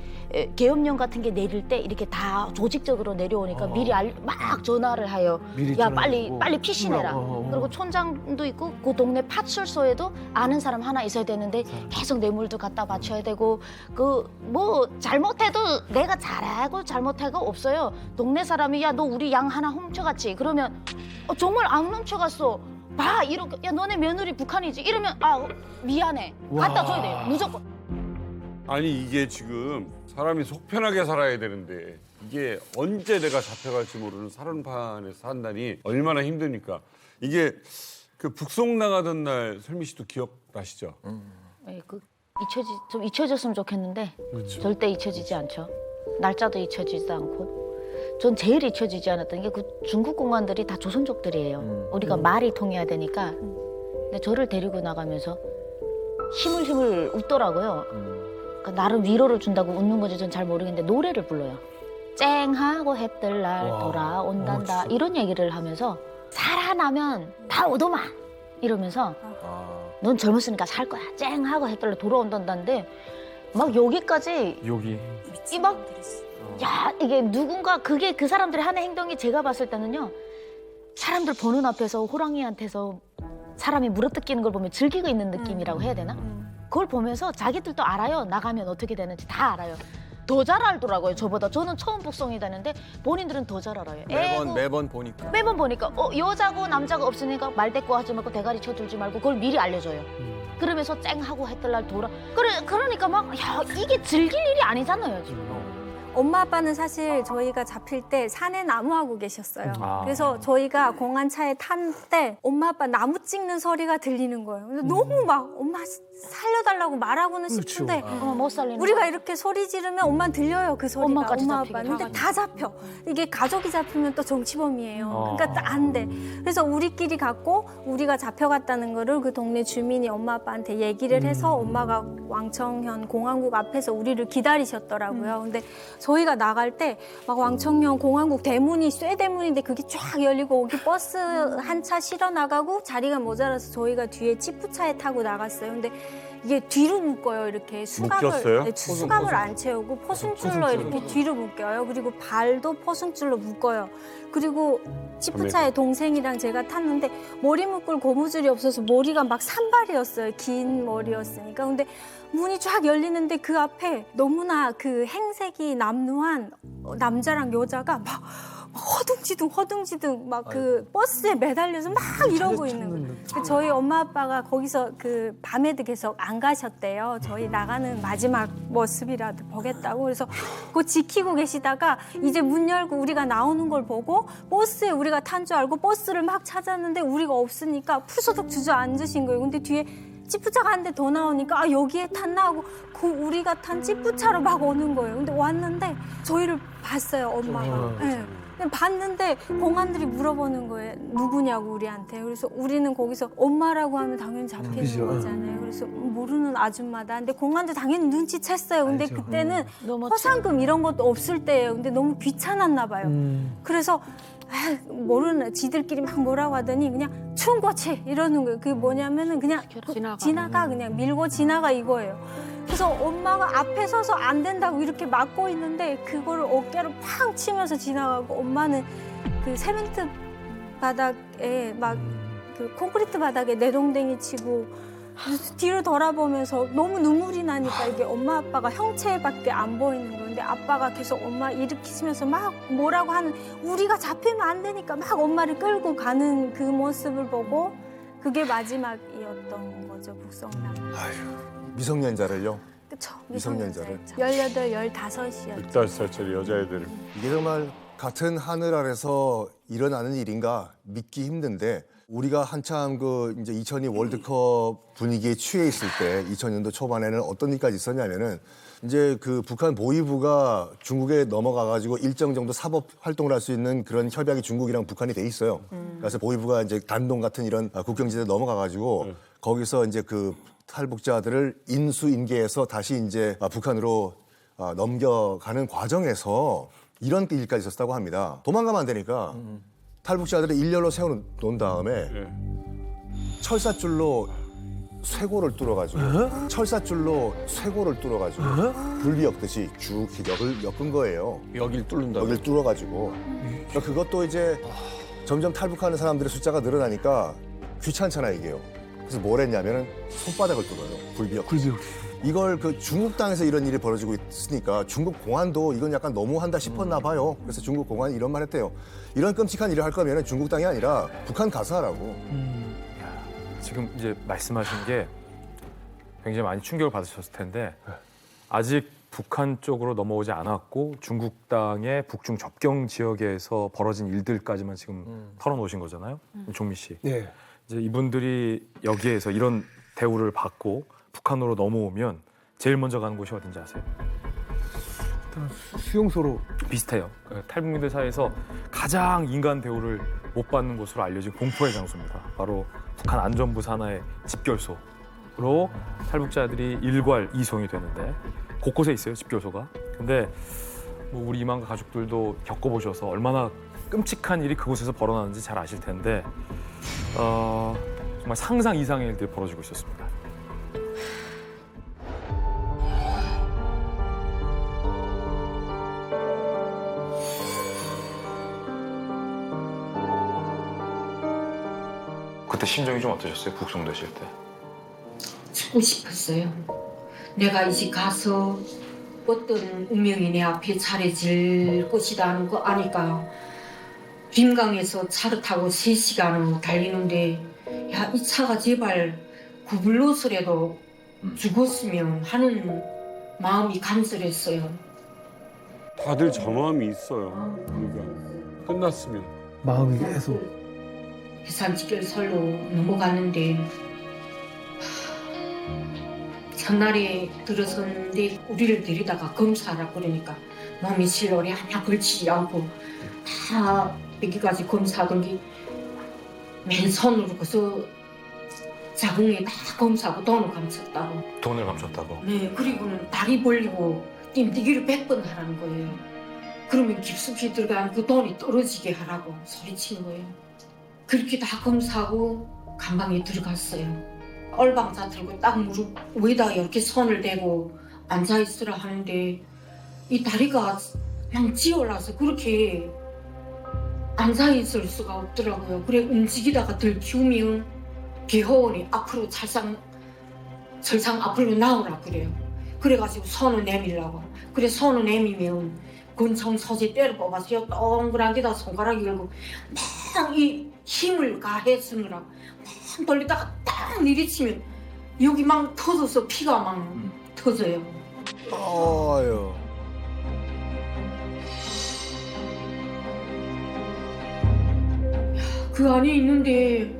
계엄령 같은 게 내릴 때 이렇게 다 조직적으로 내려오니까 미리 막 전화를 해요. 야 빨리 피신해라. 그리고 촌장도 있고 그 동네 파출소에도 아는 사람 하나 있어야 되는데 계속 뇌물도 갖다 바쳐야 되고 그 뭐 잘못해도 내가 잘하고 잘못하고 없어요. 동네 사람이 야 너 우리 양 하나 훔쳐갔지. 그러면 정말 안 훔쳐갔어. 봐 이렇게 야 너네 며느리 북한이지 이러면 미안해 갖다 줘야 돼요 무조건. 아니 이게 지금 사람이 속 편하게 살아야 되는데 이게 언제 내가 잡혀갈지 모르는 살인판에서 산다니 얼마나 힘드니까. 이게 그 북송 나가던 날 설미 씨도 기억나시죠? 네, 좀 잊혀졌으면 좋겠는데 절대 잊혀지지 않죠. 날짜도 잊혀지지도 않고. 전 제일 잊혀지지 않았던 게 그 중국 공안들이 다 조선족들이에요. 우리가 말이 통해야 되니까. 근데 저를 데리고 나가면서 힘을 웃더라고요. 그러니까 나름 위로를 준다고 웃는 건지 전 잘 모르겠는데 노래를 불러요. 쨍하고 해뜰 날 돌아온단다 이런 얘기를 하면서 살아나면 다 오도마 이러면서 넌 젊었으니까 살 거야. 쨍하고 해뜰 날 돌아온단다인데 막 여기까지 야 이게 누군가 그게 그 사람들이 하는 행동이 제가 봤을 때는요 사람들 보는 앞에서 호랑이한테서 사람이 물어뜯기는 걸 보면 즐기고 있는 느낌이라고 해야 되나? 그걸 보면서 자기들도 알아요. 나가면 어떻게 되는지 다 알아요. 더 잘 알더라고요. 저보다. 저는 처음 북송이 되는데 본인들은 더 잘 알아요. 매번 보니까. 매번 보니까 여자고 남자가 없으니까 말대꾸 하지 말고 대가리 쳐들지 말고 그걸 미리 알려줘요. 그러면서 쨍하고 했던 날 돌아. 그러니까 막 야 이게 즐길 일이 아니잖아요 지금. 엄마 아빠는 사실 저희가 잡힐 때 산에 나무하고 계셨어요. 아. 그래서 저희가 공안차에 탄 때 엄마 아빠 나무 찍는 소리가 들리는 거예요. 근데 너무 막 엄마 살려달라고 말하고는 싶은데 못 살리는 우리가 거야. 이렇게 소리 지르면 엄마는 들려요 그 소리가. 엄마까지 엄마 잡히게 아빠는. 근데 다 잡혀. 이게 가족이 잡히면 또 정치범이에요. 그러니까 안 돼. 그래서 우리끼리 갖고 우리가 잡혀갔다는 거를 그 동네 주민이 엄마 아빠한테 얘기를 해서 엄마가 왕청현 공항국 앞에서 우리를 기다리셨더라고요. 근데 저희가 나갈 때 막 왕청년 공항국 대문이 쇠대문인데 그게 쫙 열리고 거기 버스 한 차 실어 나가고 자리가 모자라서 저희가 뒤에 지프차에 타고 나갔어요. 근데 이게 뒤로 묶어요. 이렇게 묶였어요? 수갑을 안 채우고 포승줄로 이렇게 뒤로 묶여요. 그리고 발도 포승줄로 묶어요. 그리고 지프차에 동생이랑 제가 탔는데 머리 묶을 고무줄이 없어서 머리가 막 산발이었어요. 긴 머리였으니까. 근데 문이 쫙 열리는데 그 앞에 너무나 그 행색이 남루한 남자랑 여자가 막 허둥지둥 막 그 버스에 매달려서 막 이러고 있는 거예요. 저희 엄마 아빠가 거기서 그 밤에도 계속 안 가셨대요. 저희 나가는 마지막 모습이라도 보겠다고. 그래서 그거 지키고 계시다가 이제 문 열고 우리가 나오는 걸 보고 버스에 우리가 탄 줄 알고 버스를 막 찾았는데 우리가 없으니까 풀소득 주저앉으신 거예요. 근데 뒤에 지프차가 한 대 더 나오니까 아 여기에 탔나 하고 그 우리가 탄 지프차로 막 오는 거예요. 근데 왔는데 저희를 봤어요, 엄마가. 네. 봤는데 공안들이 물어보는 거예요. 누구냐고 우리한테. 그래서 우리는 거기서 엄마라고 하면 당연히 잡히는 거잖아요. 그래서 모르는 아줌마다. 근데 공안도 당연히 눈치챘어요. 근데 그때는 포상금 이런 것도 없을 때예요. 근데 너무 귀찮았나 봐요. 그래서 모르는 지들끼리 막 뭐라고 하더니 그냥 충고치 이러는 거예요. 그게 뭐냐면은 그냥 지나가 그냥 밀고 지나가 이거예요. 그래서 엄마가 앞에 서서 안 된다고 이렇게 막고 있는데 그거를 어깨로 팡 치면서 지나가고 엄마는 그 세멘트 바닥에 막 그 콘크리트 바닥에 내동댕이 치고 뒤로 돌아보면서 너무 눈물이 나니까 이게 엄마 아빠가 형체밖에 안 보이는 거예요. 근데 아빠가 계속 엄마 일으키시면서 막 뭐라고 하는 우리가 잡히면 안 되니까 막 엄마를 끌고 가는 그 모습을 보고 그게 마지막이었던 거죠, 북송남. 미성년자를요? 그쵸. 미성년자를. 18, 15이었죠. 15살짜리 여자애들. 이게 정말 같은 하늘 아래서 일어나는 일인가 믿기 힘든데 우리가 한참 그 이제 2002 월드컵 분위기에 취해 있을 때 2000년도 초반에는 어떤 일까지 있었냐면은 이제 그 북한 보위부가 중국에 넘어가가지고 일정 정도 사법 활동을 할 수 있는 그런 협약이 중국이랑 북한이 돼 있어요. 그래서 보위부가 이제 단동 같은 이런 국경지대에 넘어가가지고 거기서 이제 그 탈북자들을 인수인계해서 다시 이제 북한으로 넘겨가는 과정에서 이런 일까지 있었다고 합니다. 도망가면 안 되니까 탈북자들을 일렬로 세워놓은 다음에 철사줄로 쇄골을 뚫어가지고 쇄골을 뚫어가지고 굴비 엮듯이 쭉 역을 엮은 거예요. 여길 뚫는다. 여길 뚫어가지고 그러니까 그것도 이제 점점 탈북하는 사람들의 숫자가 늘어나니까 귀찮잖아 이게요. 그래서 뭘 했냐면은 손바닥을 뚫어요. 굴비 역. 이걸 그 중국 땅에서 이런 일이 벌어지고 있으니까 중국 공안도 이건 약간 너무한다 싶었나 봐요. 그래서 중국 공안이 이런 말 했대요. 이런 끔찍한 일을 할 거면 중국 땅이 아니라 북한 가서 하라고. 지금 이제 말씀하신 게 굉장히 많이 충격을 받으셨을 텐데 아직 북한 쪽으로 넘어오지 않았고 중국 땅의 북중 접경 지역에서 벌어진 일들까지만 지금 털어놓으신 거잖아요, 종미 씨. 네. 이제 이분들이 여기에서 이런 대우를 받고 북한으로 넘어오면 제일 먼저 가는 곳이 어딘지 아세요? 일단 수용소로 비슷해요. 탈북민들 사이에서 가장 인간 대우를 못 받는 곳으로 알려진 공포의 장소입니다. 바로 북한 안전부 산하의 집결소로 탈북자들이 일괄 이송이 되는데 곳곳에 있어요, 집결소가. 근데 뭐 우리 이만가 가족들도 겪어보셔서 얼마나 끔찍한 일이 그곳에서 벌어나는지 잘 아실 텐데 정말 상상 이상의 일들이 벌어지고 있었습니다. 그때 심정이 좀 어떠셨어요? 북송되실 때? 죽고 싶었어요. 내가 이제 가서 어떤 운명이 내 앞에 차려질 것이다 하는 거 아니까 림강에서 차를 타고 3시간을 달리는데 야, 이 차가 제발 구불로서라도 죽었으면 하는 마음이 간절했어요. 다들 저 마음이 있어요. 그러니까 끝났으면. 마음이 계속 해산직결설로 넘어가는데 첫날에 들어섰는데 우리를 데리다가 검사하라 그러니까 몸이 실로리 하나 걸치지 않고 다 여기까지 검사하던 게 맨손으로 그서 자궁에 다 검사하고 돈을 감췄다고. 돈을 감췄다고? 네, 그리고는 다리 벌리고 띵뛰기를 100번 하라는 거예요. 그러면 깊숙이 들어간 그 돈이 떨어지게 하라고 소리친 거예요. 그렇게 다 검사하고 감방에 들어갔어요. 얼방자 들고 딱 무릎 위에다가 이렇게 손을 대고 앉아있으라 하는데 이 다리가 그냥 찌올라서 그렇게 앉아있을 수가 없더라고요. 그래 움직이다가 들키우면 개호원이 앞으로 절상 앞으로 나오라 그래요. 그래가지고 손을 내밀라고. 그래 손을 내밀면 근총 소지 때려 뽑아서 동그란 데다 손가락 열고 막 이 힘을 가해 쓰느라 막 돌리다가 딱 내리치면 여기 막 터져서 피가 막 터져요. 아유. 그 안에 있는데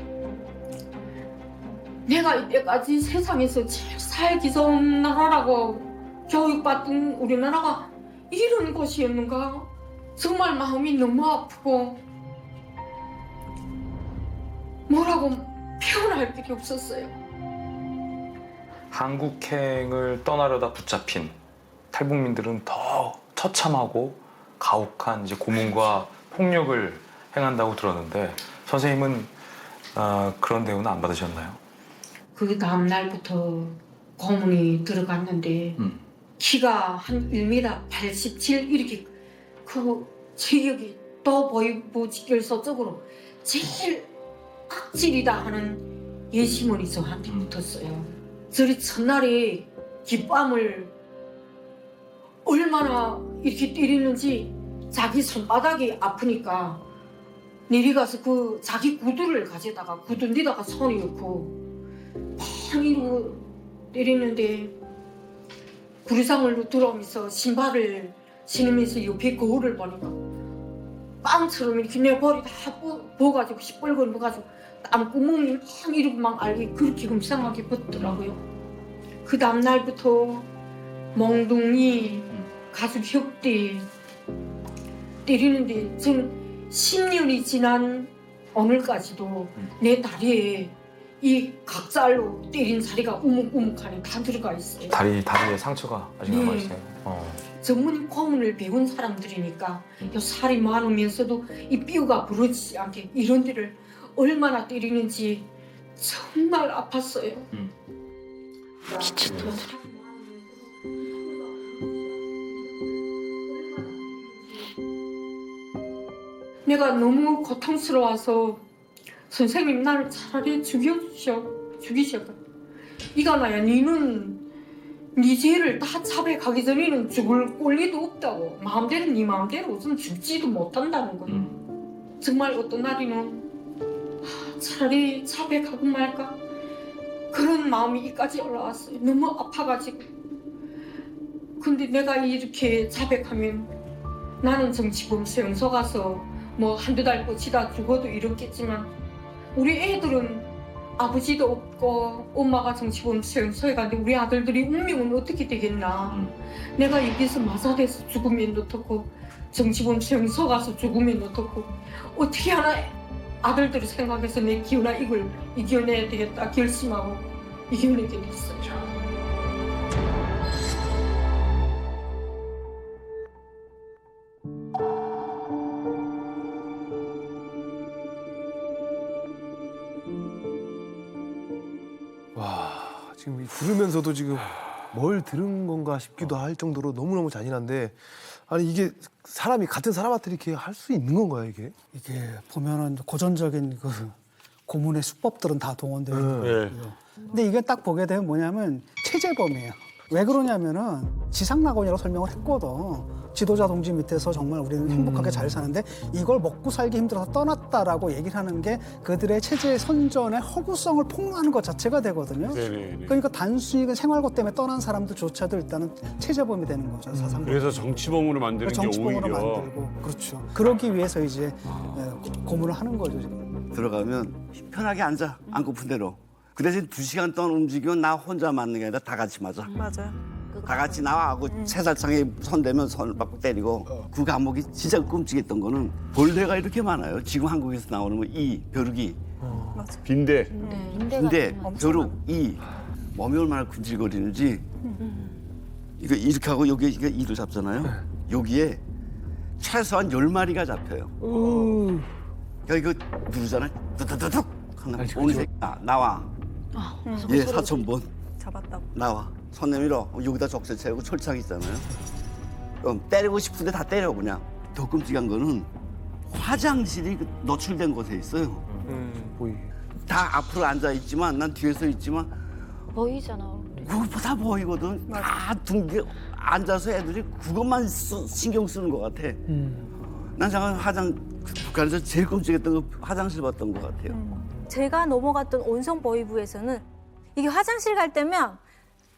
내가 이때까지 세상에서 제일 살기 좋은 나라라고 교육받던 우리나라가 이런 곳이었는가? 정말 마음이 너무 아프고 뭐라고 표현할 길이 없었어요. 한국행을 떠나려다 붙잡힌 탈북민들은 더 처참하고 가혹한 이제 고문과 폭력을 행한다고 들었는데 선생님은 그런 대우는 안 받으셨나요? 그 다음 날부터 고문이 들어갔는데 키가 한 1m 87 이렇게 크고 체격이 또 보이부 직결소 쪽으로 제일 악질이다 하는 예시문이 저한테 붙었어요. 저리 첫날에 깃밤을 얼마나 이렇게 때리는지 자기 손바닥이 아프니까 내려가서 그 자기 구두를 가져다가 구두 뒤다가 손이 넣고 팡 이러고 때리는데 부르상을로 들어오면서 신발을 신으면서 옆에 거울을 보니까 빵처럼 이렇게 내 머리 다 부어가지고 시뻘건해가지고 땀구멍이 막 이러고 막 알게 그렇게 금상하게 붙더라고요. 그 다음 날부터 몽둥이, 가슴 협대 때리는데 저는 10년이 지난 오늘까지도 내 다리에 이 각살로 때린 자리가 우묵우묵하니 다 들어가 있어요. 다리에 상처가 아직 남아 있어요. 전문 고문을 배운 사람들이니까 요 살이 많으면서도 이 뼈가 부러지지 않게 이런 데를 얼마나 때리는지 정말 아팠어요. 미쳤다. 내가 너무 고통스러워서 선생님 나를 차라리 죽이셔. 이가나야 니는 네 죄를 다 자백하기 전에는 죽을 권리도 없다고. 마음대로 네 마음대로 좀 죽지도 못한다는 거예요. 정말 어떤 날에는 차라리 자백하고 말까 그런 마음이 이까지 올라왔어요. 너무 아파가지고. 근데 내가 이렇게 자백하면 나는 정치범 수용소 가서 뭐 한두 달 꽂히다 죽어도 이렇겠지만 우리 애들은 아버지도 없고 엄마가 정치범 수용소에 갔는데 우리 아들들이 운명은 어떻게 되겠나. 내가 여기서 마사돼서 죽으면 어떻고 정치범 수용소 가서 죽으면 어떻고 어떻게 하나 아들들을 생각해서 내 기우나 이걸 이겨내야 되겠다 결심하고 이겨내게 됐어요. 와, 지금 들으면서도 지금 뭘 들은 건가 싶기도 할 정도로 너무너무 잔인한데, 아니 이게 사람이 같은 사람한테 이렇게 할 수 있는 건가요, 이게? 이게 보면은 고전적인 그 고문의 수법들은 다 동원되어 있는 거고요. 근데 이게 딱 보게 되면 뭐냐면 체제범이에요. 왜 그러냐면은 지상낙원이라고 설명을 했거든. 지도자 동지 밑에서 정말 우리는 행복하게 잘 사는데 이걸 먹고 살기 힘들어서 떠났다라고 얘기를 하는 게 그들의 체제 선전의 허구성을 폭로하는 것 자체가 되거든요. 네네. 그러니까 단순히 그 생활고 때문에 떠난 사람들조차도 일단은 체제범이 되는 거죠. 사상. 그래서 정치범으로 만드는 게 정치범으로 오히려 만들고 그렇죠. 그러기 위해서 이제 고문을 하는 거죠. 지금. 들어가면 편하게 앉아. 안 고픈 대로. 그 대신 2시간 동안 움직이면 나 혼자 맞는 게 아니라 다 같이 맞아. 맞아요. 다 같이 나와 하고 채살상에 손대면 손을 막 때리고. 그 감옥이 진짜 끔찍했던 거는 벌레가 이렇게 많아요. 지금 한국에서 나오는 뭐 이, 벼룩이, 빈대, 벼룩, 이. 몸이 얼마나 군질거리는지. 이거 이렇게 하고 여기에 이를 잡잖아요. 여기에 최소한 10마리가 잡혀요. 그러니까 이거 누르잖아요. 두두두둑 하면 온 새끼야 나와. 얘 사촌본 잡았다고. 나와. 손 내밀어. 여기다 적세 채우고 철창 있잖아요. 그럼 때리고 싶은데 다 때려 그냥. 더 끔찍한 거는 화장실이 노출된 곳에 있어요. 보이게. 다 앞으로 앉아 있지만 난 뒤에 서 있지만 보이잖아. 그거 다 보이거든. 다 둥게 앉아서 애들이 그것만 신경 쓰는 것 같아. 난 잠깐 북한에서 제일 끔찍했던 거 화장실 봤던 것 같아요. 제가 넘어갔던 온성보위부에서는 이게 화장실 갈 때면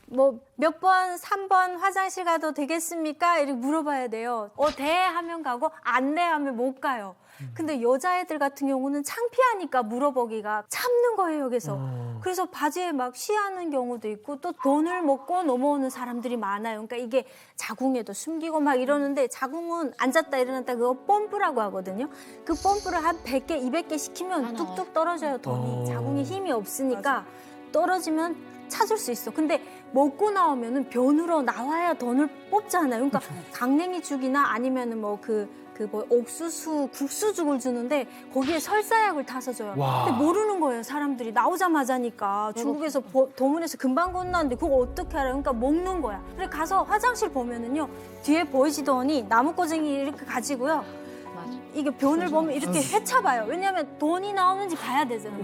뭐 몇 번, 3번 화장실 가도 되겠습니까? 이렇게 물어봐야 돼요. 돼 하면 가고 안 돼 하면 못 가요. 근데 여자애들 같은 경우는 창피하니까 물어보기가 참는 거예요, 여기서. 그래서 바지에 막 쉬하는 경우도 있고 또 돈을 먹고 넘어오는 사람들이 많아요. 그러니까 이게 자궁에도 숨기고 막 이러는데 자궁은 앉았다 일어났다 그거 펌프라고 하거든요. 그 펌프를 한 100개, 200개 시키면 뚝뚝 떨어져요, 돈이. 자궁에 힘이 없으니까 떨어지면 찾을 수 있어. 근데 먹고 나오면은 변으로 나와야 돈을 뽑잖아요. 그러니까 강냉이죽이나 아니면은 뭐 옥수수 국수죽을 주는데 거기에 설사약을 타서 줘요. 와. 근데 모르는 거예요, 사람들이. 나오자마자니까 중국에서 도문에서 금방 건너는데 그거 어떻게 알아요? 그러니까 먹는 거야. 그래 가서 화장실 보면은요 뒤에 보이시더니 나무꼬쟁이 이렇게 가지고요. 이게 변을 보면 이렇게 헤쳐봐요. 왜냐하면 돈이 나오는지 봐야 되잖아요.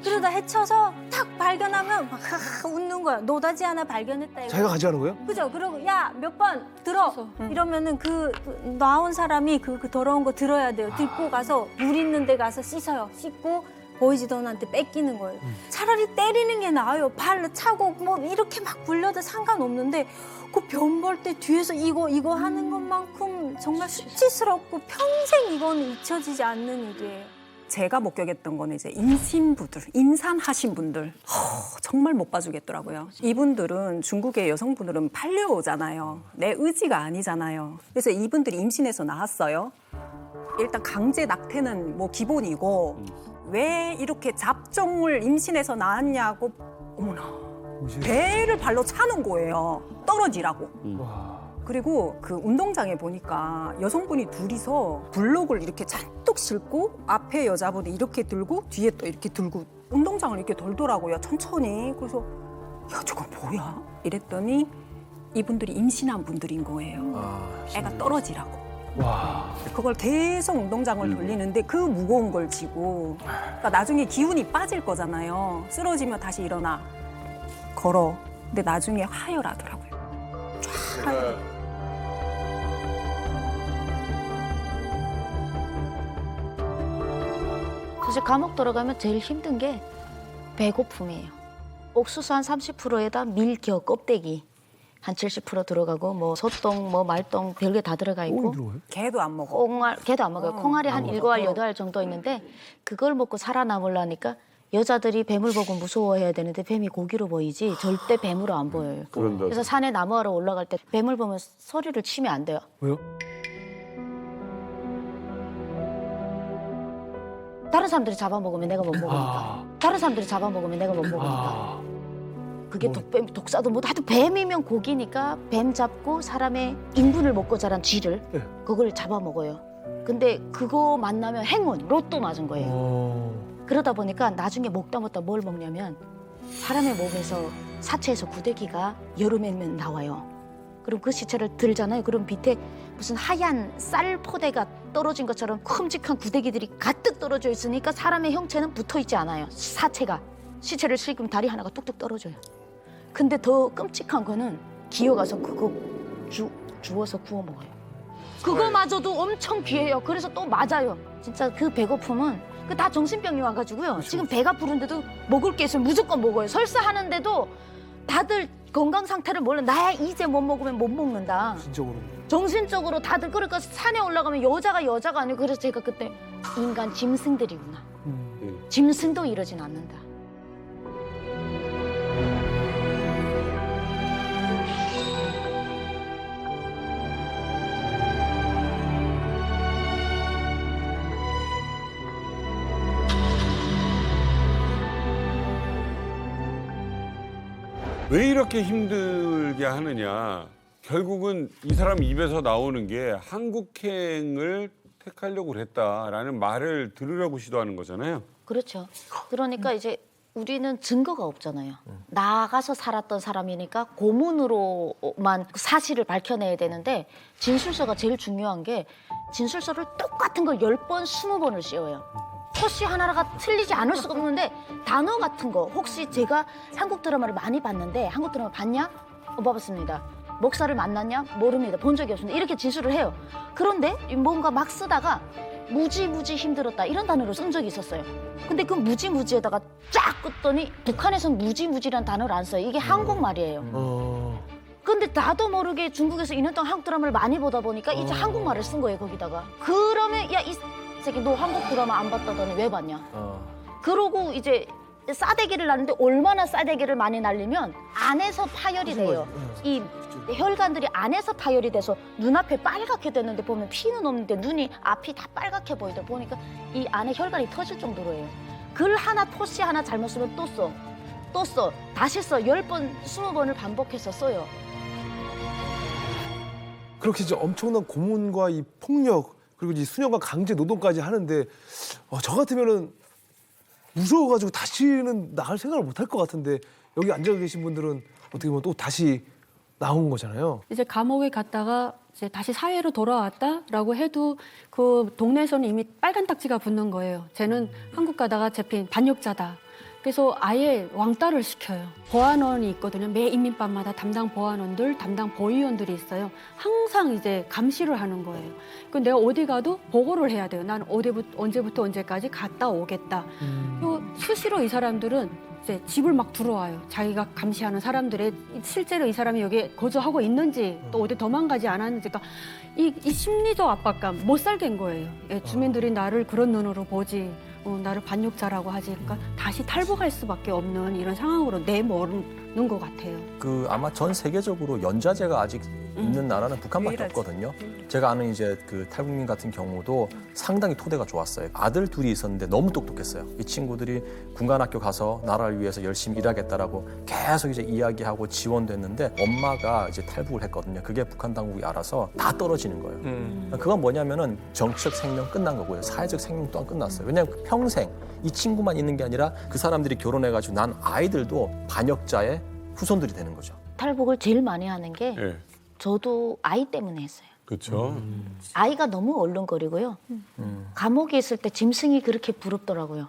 그러다 헤쳐서 탁 발견하면 막 웃는 거야. 노다지 하나 발견했다. 이거. 자기가 가져가는 거예요? 그죠? 그러고 야 몇 번 들어 이러면은 그 나온 사람이 그 더러운 거 들어야 돼요. 들고 가서 물 있는 데 가서 씻어요. 씻고 보이지던한테 뺏기는 거예요. 차라리 때리는 게 나아요. 발로 차고 뭐 이렇게 막 굴려도 상관없는데 그 변 볼 때 뒤에서 이거 하는 것만큼 정말 수치스럽고 평생 이건 잊혀지지 않는 일이에요. 제가 목격했던 거는 이제 임신부들, 임산하신 분들 정말 못 봐주겠더라고요. 이분들은 중국의 여성분들은 팔려오잖아요. 내 의지가 아니잖아요. 그래서 이분들이 임신해서 나왔어요. 일단 강제 낙태는 뭐 기본이고 왜 이렇게 잡종을 임신해서 낳았냐고 어머나 배를 발로 차는 거예요. 떨어지라고. 그리고 그 운동장에 보니까 여성분이 둘이서 블록을 이렇게 잔뜩 싣고 앞에 여자분이 이렇게 들고 뒤에 또 이렇게 들고 운동장을 이렇게 돌더라고요. 천천히. 그래서 야 저거 뭐야? 이랬더니 이분들이 임신한 분들인 거예요. 애가 떨어지라고. 와. 그걸 계속 운동장을 돌리는데 그 무거운 걸 지고 그러니까 나중에 기운이 빠질 거잖아요. 쓰러지면 다시 일어나. 걸어. 근데 나중에 하혈하더라고요. 쫙 하혈. 사실 감옥 들어가면 제일 힘든 게 배고픔이에요. 옥수수 한 30%에다 밀겨 껍데기 한 70% 들어가고 뭐 소똥, 뭐 말똥 별게 다 들어가 있고 개도 안 먹어. 개도 안 먹어요. 콩알이 한 7알, 8알 정도 있는데 그걸 먹고 살아남으려니까 여자들이 뱀을 보고 무서워해야 되는데 뱀이 고기로 보이지 절대 뱀으로 안 보여요. 그런다. 그래서 산에 나무하러 올라갈 때 뱀을 보면 소리를 치면 안 돼요. 왜요? 다른 사람들이 잡아먹으면 내가 못 먹으니까. 다른 사람들이 잡아먹으면 내가 못 먹으니까. 그게 독뱀, 독사도 뭐 하여튼 뱀이면 고기니까 뱀 잡고 사람의 인분을 먹고 자란 쥐를 그걸 잡아먹어요. 근데 그거 만나면 행운, 로또 맞은 거예요. 그러다 보니까 나중에 먹다 뭘 먹냐면 사람의 몸에서 사체에서 구데기가 여름에는 나와요. 그럼 그 시체를 들잖아요. 그럼 밑에 무슨 하얀 쌀 포대가 떨어진 것처럼 큼직한 구데기들이 가득 떨어져 있으니까 사람의 형체는 붙어 있지 않아요. 사체가. 시체를 실으면 다리 하나가 뚝뚝 떨어져요. 근데 더 끔찍한 거는 기어가서 그거 주워서 구워 먹어요. 그거마저도 엄청 귀해요. 그래서 또 맞아요. 진짜 그 배고픔은 그 다 정신병이 와가지고요. 지금 배가 부른데도 먹을 게 있으면 무조건 먹어요. 설사하는데도 다들 건강 상태를 몰라. 나야 이제 못 먹으면 못 먹는다. 정신적으로 다들 그러니까 산에 올라가면 여자가 아니고 그래서 제가 그때 인간 짐승들이구나. 짐승도 이러진 않는다. 왜 이렇게 힘들게 하느냐. 결국은 이 사람 입에서 나오는 게 한국행을 택하려고 그랬다라는 말을 들으려고 시도하는 거잖아요. 그렇죠. 그러니까 이제 우리는 증거가 없잖아요. 나가서 살았던 사람이니까 고문으로만 사실을 밝혀내야 되는데 진술서가 제일 중요한 게 진술서를 똑같은 걸 10번, 20번을 씌워요. 토시 하나가 틀리지 않을 수가 없는데 단어 같은 거 혹시 제가 한국 드라마를 많이 봤는데 한국 드라마 봤냐? 봐봤습니다. 목사를 만났냐? 모릅니다. 본 적이 없습니다. 이렇게 진술을 해요. 그런데 뭔가 막 쓰다가 무지무지 힘들었다 이런 단어를 쓴 적이 있었어요. 근데 그 무지무지에다가 쫙 끄더니 북한에서는 무지무지란 단어를 안 써요. 이게 한국말이에요. 근데 나도 모르게 중국에서 2년 동안 한국 드라마를 많이 보다 보니까 이제 한국말을 쓴 거예요. 거기다가. 그러면 야, 이 새끼 너 한국 드라마 안 봤다더니 왜 봤냐? 그러고 이제 싸대기를 날리는데 얼마나 싸대기를 많이 날리면 안에서 파열이 돼요. 이 혈관들이 안에서 파열이 돼서 눈앞에 빨갛게 됐는데 보면 피는 없는데 눈이 앞이 다 빨갛게 보이다 보니까 이 안에 혈관이 터질 정도로예요. 글 하나 토시 하나 잘못 쓰면 또 써. 다시 써. 10번, 20번을 반복해서 써요. 그렇게 이제 엄청난 고문과 이 폭력 그리고 이제 수년간 강제 노동까지 하는데 저 같으면은 무서워가지고 다시는 나갈 생각을 못 할 것 같은데 여기 앉아 계신 분들은 어떻게 보면 또 다시 나온 거잖아요. 이제 감옥에 갔다가 이제 다시 사회로 돌아왔다라고 해도 그 동네에서는 이미 빨간 딱지가 붙는 거예요. 쟤는 한국 가다가 잡힌 반역자다. 그래서 아예 왕따를 시켜요. 보안원이 있거든요. 매 인민밤마다 담당 보안원들, 담당 보위원들이 있어요. 항상 이제 감시를 하는 거예요. 그 내가 어디 가도 보고를 해야 돼요. 난 언제부터 언제까지 갔다 오겠다. 또 수시로 이 사람들은 이제 집을 막 들어와요. 자기가 감시하는 사람들의 실제로 이 사람이 여기 거주하고 있는지 또 어디 도망가지 않았는지 그러니까 이 심리적 압박감 못 살게 한 거예요. 예, 주민들이 나를 그런 눈으로 보지. 나를 반역자라고 하지, 그러니까 다시 탈북할 수밖에 없는 이런 상황으로 내모는 것 같아요. 그 아마 전 세계적으로 연좌제가 아직 있는 나라는 북한밖에 유일하지. 없거든요. 제가 아는 이제 그 탈북민 같은 경우도 상당히 토대가 좋았어요. 아들 둘이 있었는데 너무 똑똑했어요. 이 친구들이 군관학교 가서 나라를 위해서 열심히 일하겠다라고 계속 이제 이야기하고 지원됐는데 엄마가 이제 탈북을 했거든요. 그게 북한 당국이 알아서 다 떨어지는 거예요. 그건 뭐냐면은 정치적 생명 끝난 거고요. 사회적 생명 또한 끝났어요. 왜냐하면 평생 이 친구만 있는 게 아니라 그 사람들이 결혼해가지고 난 아이들도 반역자의 후손들이 되는 거죠. 탈북을 제일 많이 하는 게 저도 아이 때문에 했어요. 그렇죠. 아이가 너무 얼른거리고요. 감옥에 있을 때 짐승이 그렇게 부럽더라고요.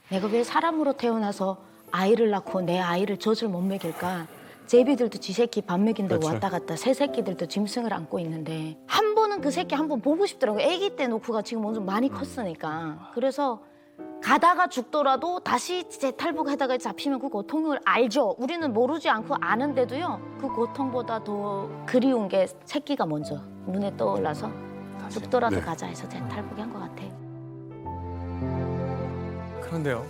내가 왜 사람으로 태어나서 아이를 낳고 내 아이를 젖을 못 먹일까? 제비들도 지 새끼 밥 먹인다고 그렇죠. 왔다 갔다 새 새끼들도 짐승을 안고 있는데 한 번은 그 새끼 한 번 보고 싶더라고요. 아기 때 놓고가 지금 엄청 많이 컸으니까. 그래서 가다가 죽더라도 다시 재탈북하다가 잡히면 그 고통을 알죠. 우리는 모르지 않고 아는데도요. 그 고통보다 더 그리운 게 새끼가 먼저 눈에 떠올라서 죽더라도 가자 해서 재탈북한 것 같아요. 그런데요.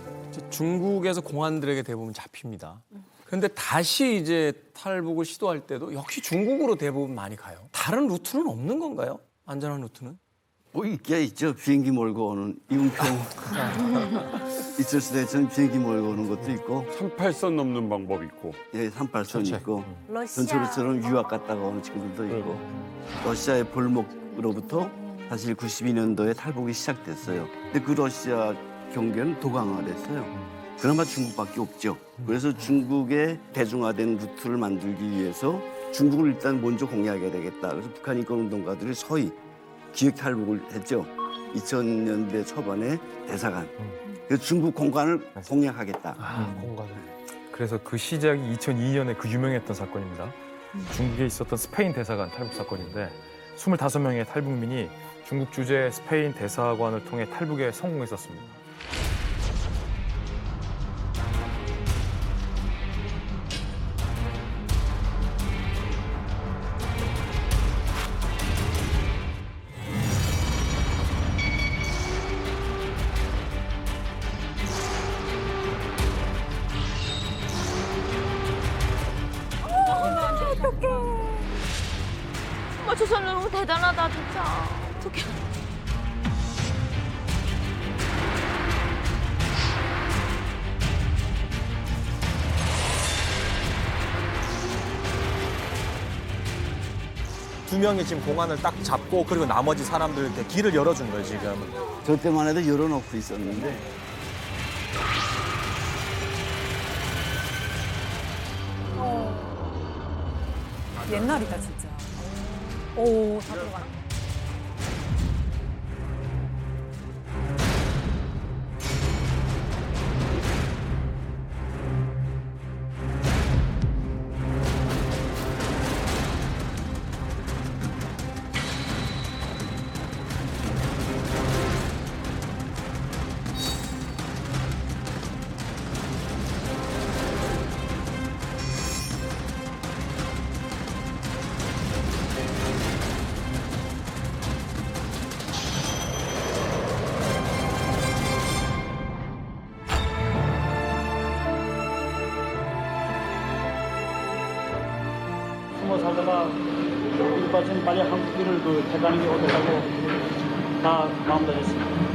중국에서 공안들에게 대부분 잡힙니다. 그런데 다시 이제 탈북을 시도할 때도 역시 중국으로 대부분 많이 가요. 다른 루트는 없는 건가요? 안전한 루트는? 뭐 있게 있죠. 비행기 몰고 오는 이운평 있을 수도 있는 비행기 몰고 오는 것도 있고 38선 넘는 방법 있고 예, 38선 있고 러시아. 전철처럼 유학 갔다가 오는 친구들도 있고 러시아의 볼목으로부터 사실 92년도에 탈북이 시작됐어요. 근데 그 러시아 경계는 도강화됐어요. 그나마 중국밖에 없죠. 그래서 중국의 대중화된 루트를 만들기 위해서 중국을 일단 먼저 공략해야 되겠다. 그래서 북한 인권운동가들이 서히 기획 탈북을 했죠. 2000년대 초반에 대사관. 그래서 중국 공간을 공략하겠다. 그래서 그 시작이 2002년에 그 유명했던 사건입니다. 중국에 있었던 스페인 대사관 탈북 사건인데 25명의 탈북민이 중국 주재 스페인 대사관을 통해 탈북에 성공했었습니다. 엄마 저 사람 너무 대단하다 진짜. 어떡해. 두 명이 지금 공안을 딱 잡고 그리고 나머지 사람들한테 길을 열어준 거예요 지금. 저 때만 해도 열어놓고 있었는데 옛날이다 진짜. 오, 다 들어가. 숨어 살다가 일빠진 빨리 한국인을 그 대가는 게 어쩌다고 다 마음 다했습니다.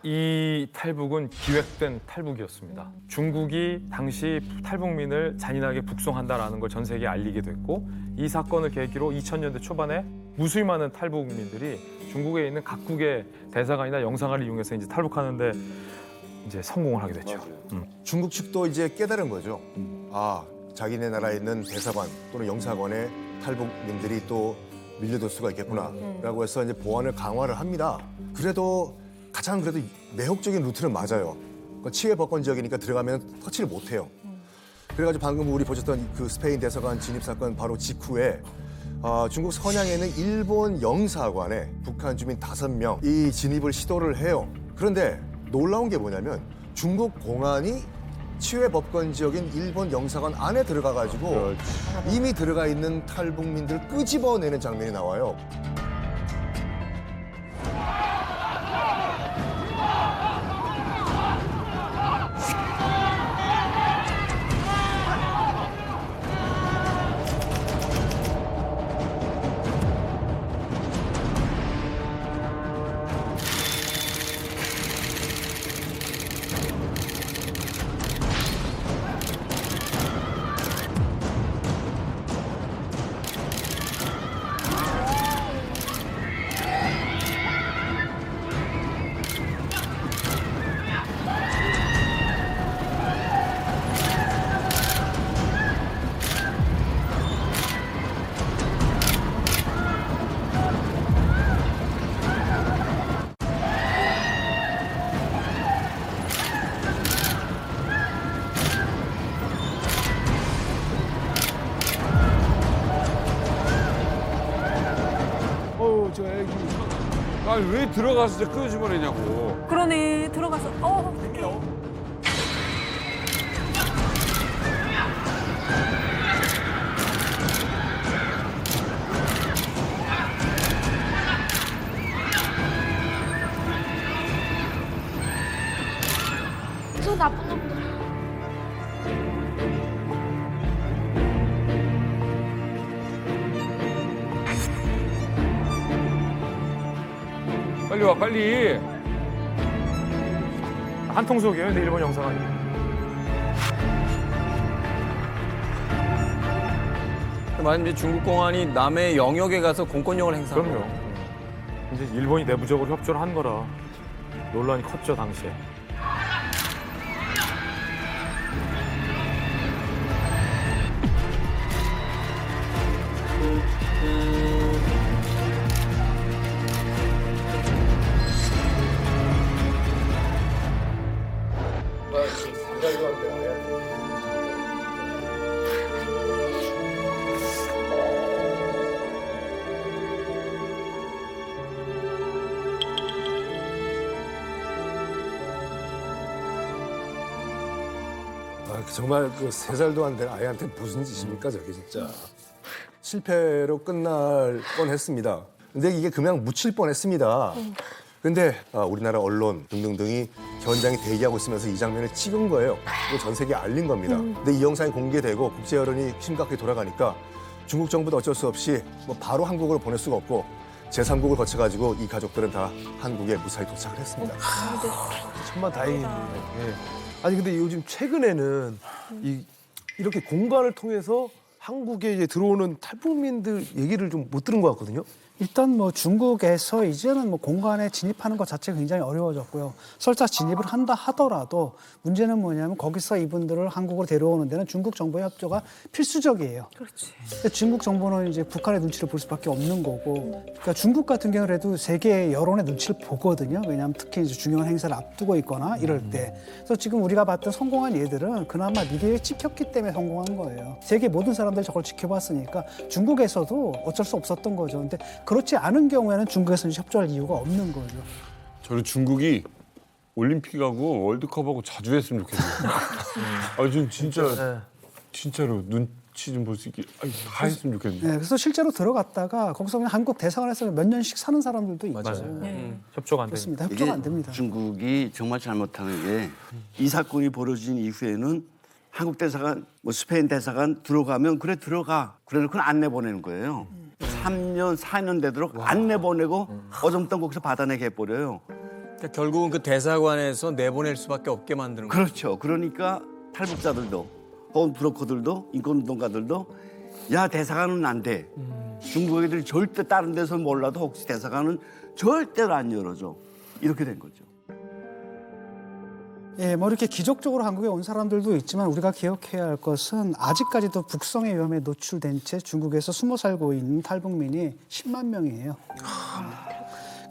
이 탈북은 기획된 탈북이었습니다. 중국이 당시 탈북민을 잔인하게 북송한다라는 걸 전 세계에 알리게 됐고 이 사건을 계기로 2000년대 초반에 무수히 많은 탈북민들이 중국에 있는 각국의 대사관이나 영사관을 이용해서 이제 탈북하는데 이제 성공을 하게 됐죠. 중국 측도 이제 깨달은 거죠. 아, 자기네 나라에 있는 대사관 또는 영사관에 탈북민들이 또 밀려들 수가 있겠구나라고 해서 이제 보안을 강화를 합니다. 그래도 가장 그래도 매혹적인 루트는 맞아요. 그러니까 치외 법권 지역이니까 들어가면 터치를 못 해요. 그래가지고 방금 우리 보셨던 그 스페인 대사관 진입 사건 바로 직후에 중국 선양에 있는 일본 영사관에 북한 주민 5명 이 진입을 시도를 해요. 그런데 놀라운 게 뭐냐면 중국 공안이 치외 법권 지역인 일본 영사관 안에 들어가가지고 이미 들어가 있는 탈북민들을 끄집어내는 장면이 나와요. 저 애기. 아니 왜 들어가서 이제 끄집어내냐고. 그러네, 들어가서. 어떡해. 빨리 와, 빨리. 한통속이에요, 근데 일본 영상 아니에요. 만약 중국 공안이 남의 영역에 가서 공권력을 행사하는 그럼요. 이제 일본이 내부적으로 협조를 한 거라 논란이 컸죠, 당시에. 정말 그 3살도 안 된 아이한테 무슨 짓입니까 저게 진짜. 실패로 끝날 뻔했습니다. 근데 이게 그냥 묻힐 뻔했습니다. 근데 우리나라 언론 등등등이 현장에 대기하고 있으면서 이 장면을 찍은 거예요. 그리고 전 세계에 알린 겁니다. 근데 이 영상이 공개되고 국제 여론이 심각하게 돌아가니까 중국 정부도 어쩔 수 없이 뭐 바로 한국으로 보낼 수가 없고 제3국을 거쳐가지고 이 가족들은 다 한국에 무사히 도착을 했습니다. 천만 다행이네요. 예. 아니 근데 요즘 최근에는 이렇게 공간을 통해서 한국에 이제 들어오는 탈북민들 얘기를 좀 못 들은 것 같거든요. 일단 뭐 중국에서 이제는 뭐 공간에 진입하는 것 자체가 굉장히 어려워졌고요. 설사 진입을 한다 하더라도 문제는 뭐냐면 거기서 이분들을 한국으로 데려오는 데는 중국 정부의 협조가 필수적이에요. 그렇지. 근데 중국 정부는 이제 북한의 눈치를 볼 수밖에 없는 거고, 그러니까 중국 같은 경우는 그래도 세계 여론의 눈치를 보거든요. 왜냐하면 특히 이제 중요한 행사를 앞두고 있거나 이럴 때. 그래서 지금 우리가 봤던 성공한 예들은 그나마 미디어에 찍혔기 때문에 성공한 거예요. 세계 모든 사람들이 저걸 지켜봤으니까 중국에서도 어쩔 수 없었던 거죠. 근데 그렇지 않은 경우에는 중국에서는 협조할 이유가 없는 거죠. 저는 중국이 올림픽하고 월드컵하고 자주 했으면 좋겠어요. 좀 진짜로 눈치 좀 볼 수 있게 다 했으면 좋겠는데. 네, 그래서 실제로 들어갔다가 거기서 그냥 한국 대사관에서 몇 년씩 사는 사람들도 있죠. 맞아요. 협조가 안 그렇습니다. 이게 협조가 안 됩니다. 중국이 정말 잘못하는 게 이 사건이 벌어진 이후에는 한국 대사관, 뭐 스페인 대사관 들어가면 그래 들어가. 그래놓고 안 내보내는 거예요. 3년, 4년 되도록 안 내보내고 어정쩡 거기서 받아내게 해버려요. 그러니까 결국은 그 대사관에서 내보낼 수밖에 없게 만드는 거예요. 그렇죠. 그러니까 탈북자들도, 혹은 브로커들도, 인권운동가들도 야 대사관은 안 돼. 중국 애들이 절대 다른 데서 몰라도 혹시 대사관은 절대로 안 열어줘. 이렇게 된 거죠. 예, 뭐 이렇게 기적적으로 한국에 온 사람들도 있지만 우리가 기억해야 할 것은 아직까지도 북성의 위험에 노출된 채 중국에서 숨어 살고 있는 탈북민이 10만 명이에요.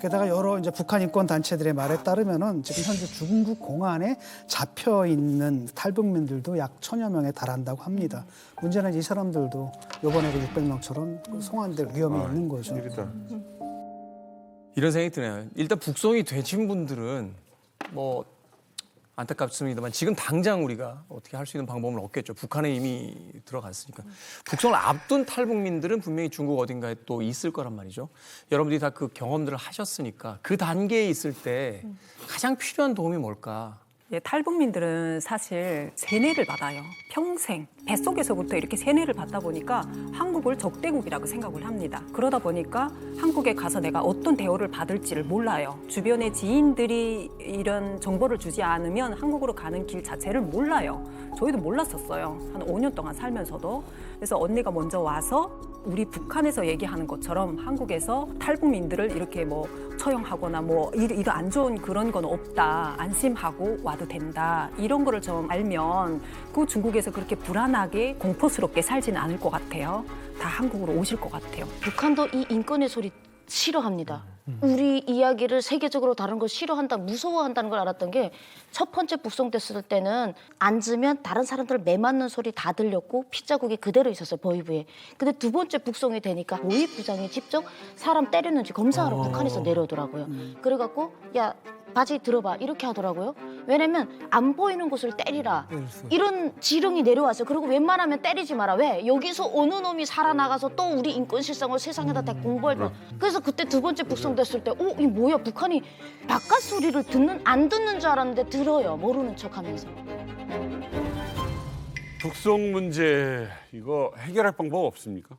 게다가 여러 이제 북한 인권 단체들의 말에 따르면은 지금 현재 중국 공안에 잡혀 있는 탈북민들도 약 1,000여 명에 달한다고 합니다. 문제는 이 사람들도 이번에 그 600명처럼 송환될 위험이 있는 거죠. 이런 생각이 드네요. 일단 북송이 되신 분들은 뭐 안타깝습니다만 지금 당장 우리가 어떻게 할 수 있는 방법은 없겠죠. 북한에 이미 들어갔으니까. 북송을 앞둔 탈북민들은 분명히 중국 어딘가에 또 있을 거란 말이죠. 여러분들이 다 그 경험들을 하셨으니까 그 단계에 있을 때 가장 필요한 도움이 뭘까? 예, 탈북민들은 사실 세뇌를 받아요. 평생 뱃속에서부터 이렇게 세뇌를 받다 보니까 한국을 적대국이라고 생각을 합니다. 그러다 보니까 한국에 가서 내가 어떤 대우를 받을지를 몰라요. 주변의 지인들이 이런 정보를 주지 않으면 한국으로 가는 길 자체를 몰라요. 저희도 몰랐었어요. 한 5년 동안 살면서도. 그래서 언니가 먼저 와서 우리 북한에서 얘기하는 것처럼 한국에서 탈북민들을 이렇게 뭐 처형하거나 뭐 이거 안 좋은 그런 건 없다. 안심하고 와도 된다. 이런 거를 좀 알면 그 중국에서 그렇게 불안하게 공포스럽게 살지는 않을 것 같아요. 다 한국으로 오실 것 같아요. 북한도 이 인권의 소리 싫어합니다. 우리 이야기를 세계적으로 다른 걸 싫어한다, 무서워한다는 걸 알았던 게 첫 번째 북송됐을 때는 앉으면 다른 사람들 매맞는 소리 다 들렸고 핏자국이 그대로 있었어요, 보위부에. 근데 두 번째 북송이 되니까 보위부장이 직접 사람 때렸는지 검사하러 북한에서 내려오더라고요. 그래갖고 야 바지 들어봐 이렇게 하더라고요. 왜냐면 안 보이는 곳을 때리라 이런 지령이 내려왔어요. 그리고 웬만하면 때리지 마라. 왜? 여기서 어느 놈이 살아나가서 또 우리 인권 실상을 세상에다 다 공부할 때. 그래서 그때 두 번째 북송됐을 때 이 뭐야 북한이 바깥 소리를 안 듣는 줄 알았는데 들어요. 모르는 척하면서. 북송 문제 이거 해결할 방법 없습니까?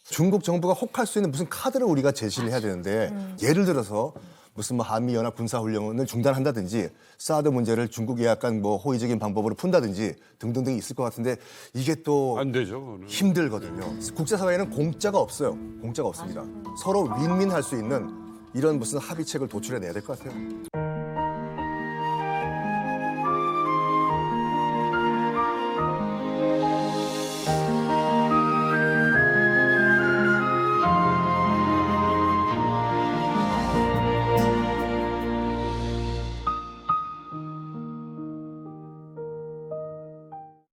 중국 정부가 혹할 수 있는 무슨 카드를 우리가 제시를 해야 되는데 예를 들어서 무슨 뭐 한미연합 군사훈련을 중단한다든지 사드 문제를 중국이 약간 뭐 호의적인 방법으로 푼다든지 등등등이 있을 것 같은데 이게 또 안 되죠. 그거는. 힘들거든요. 국제사회에는 공짜가 없어요. 공짜가 없습니다. 서로 윈윈할 수 있는 이런 무슨 합의책을 도출해내야 될 것 같아요.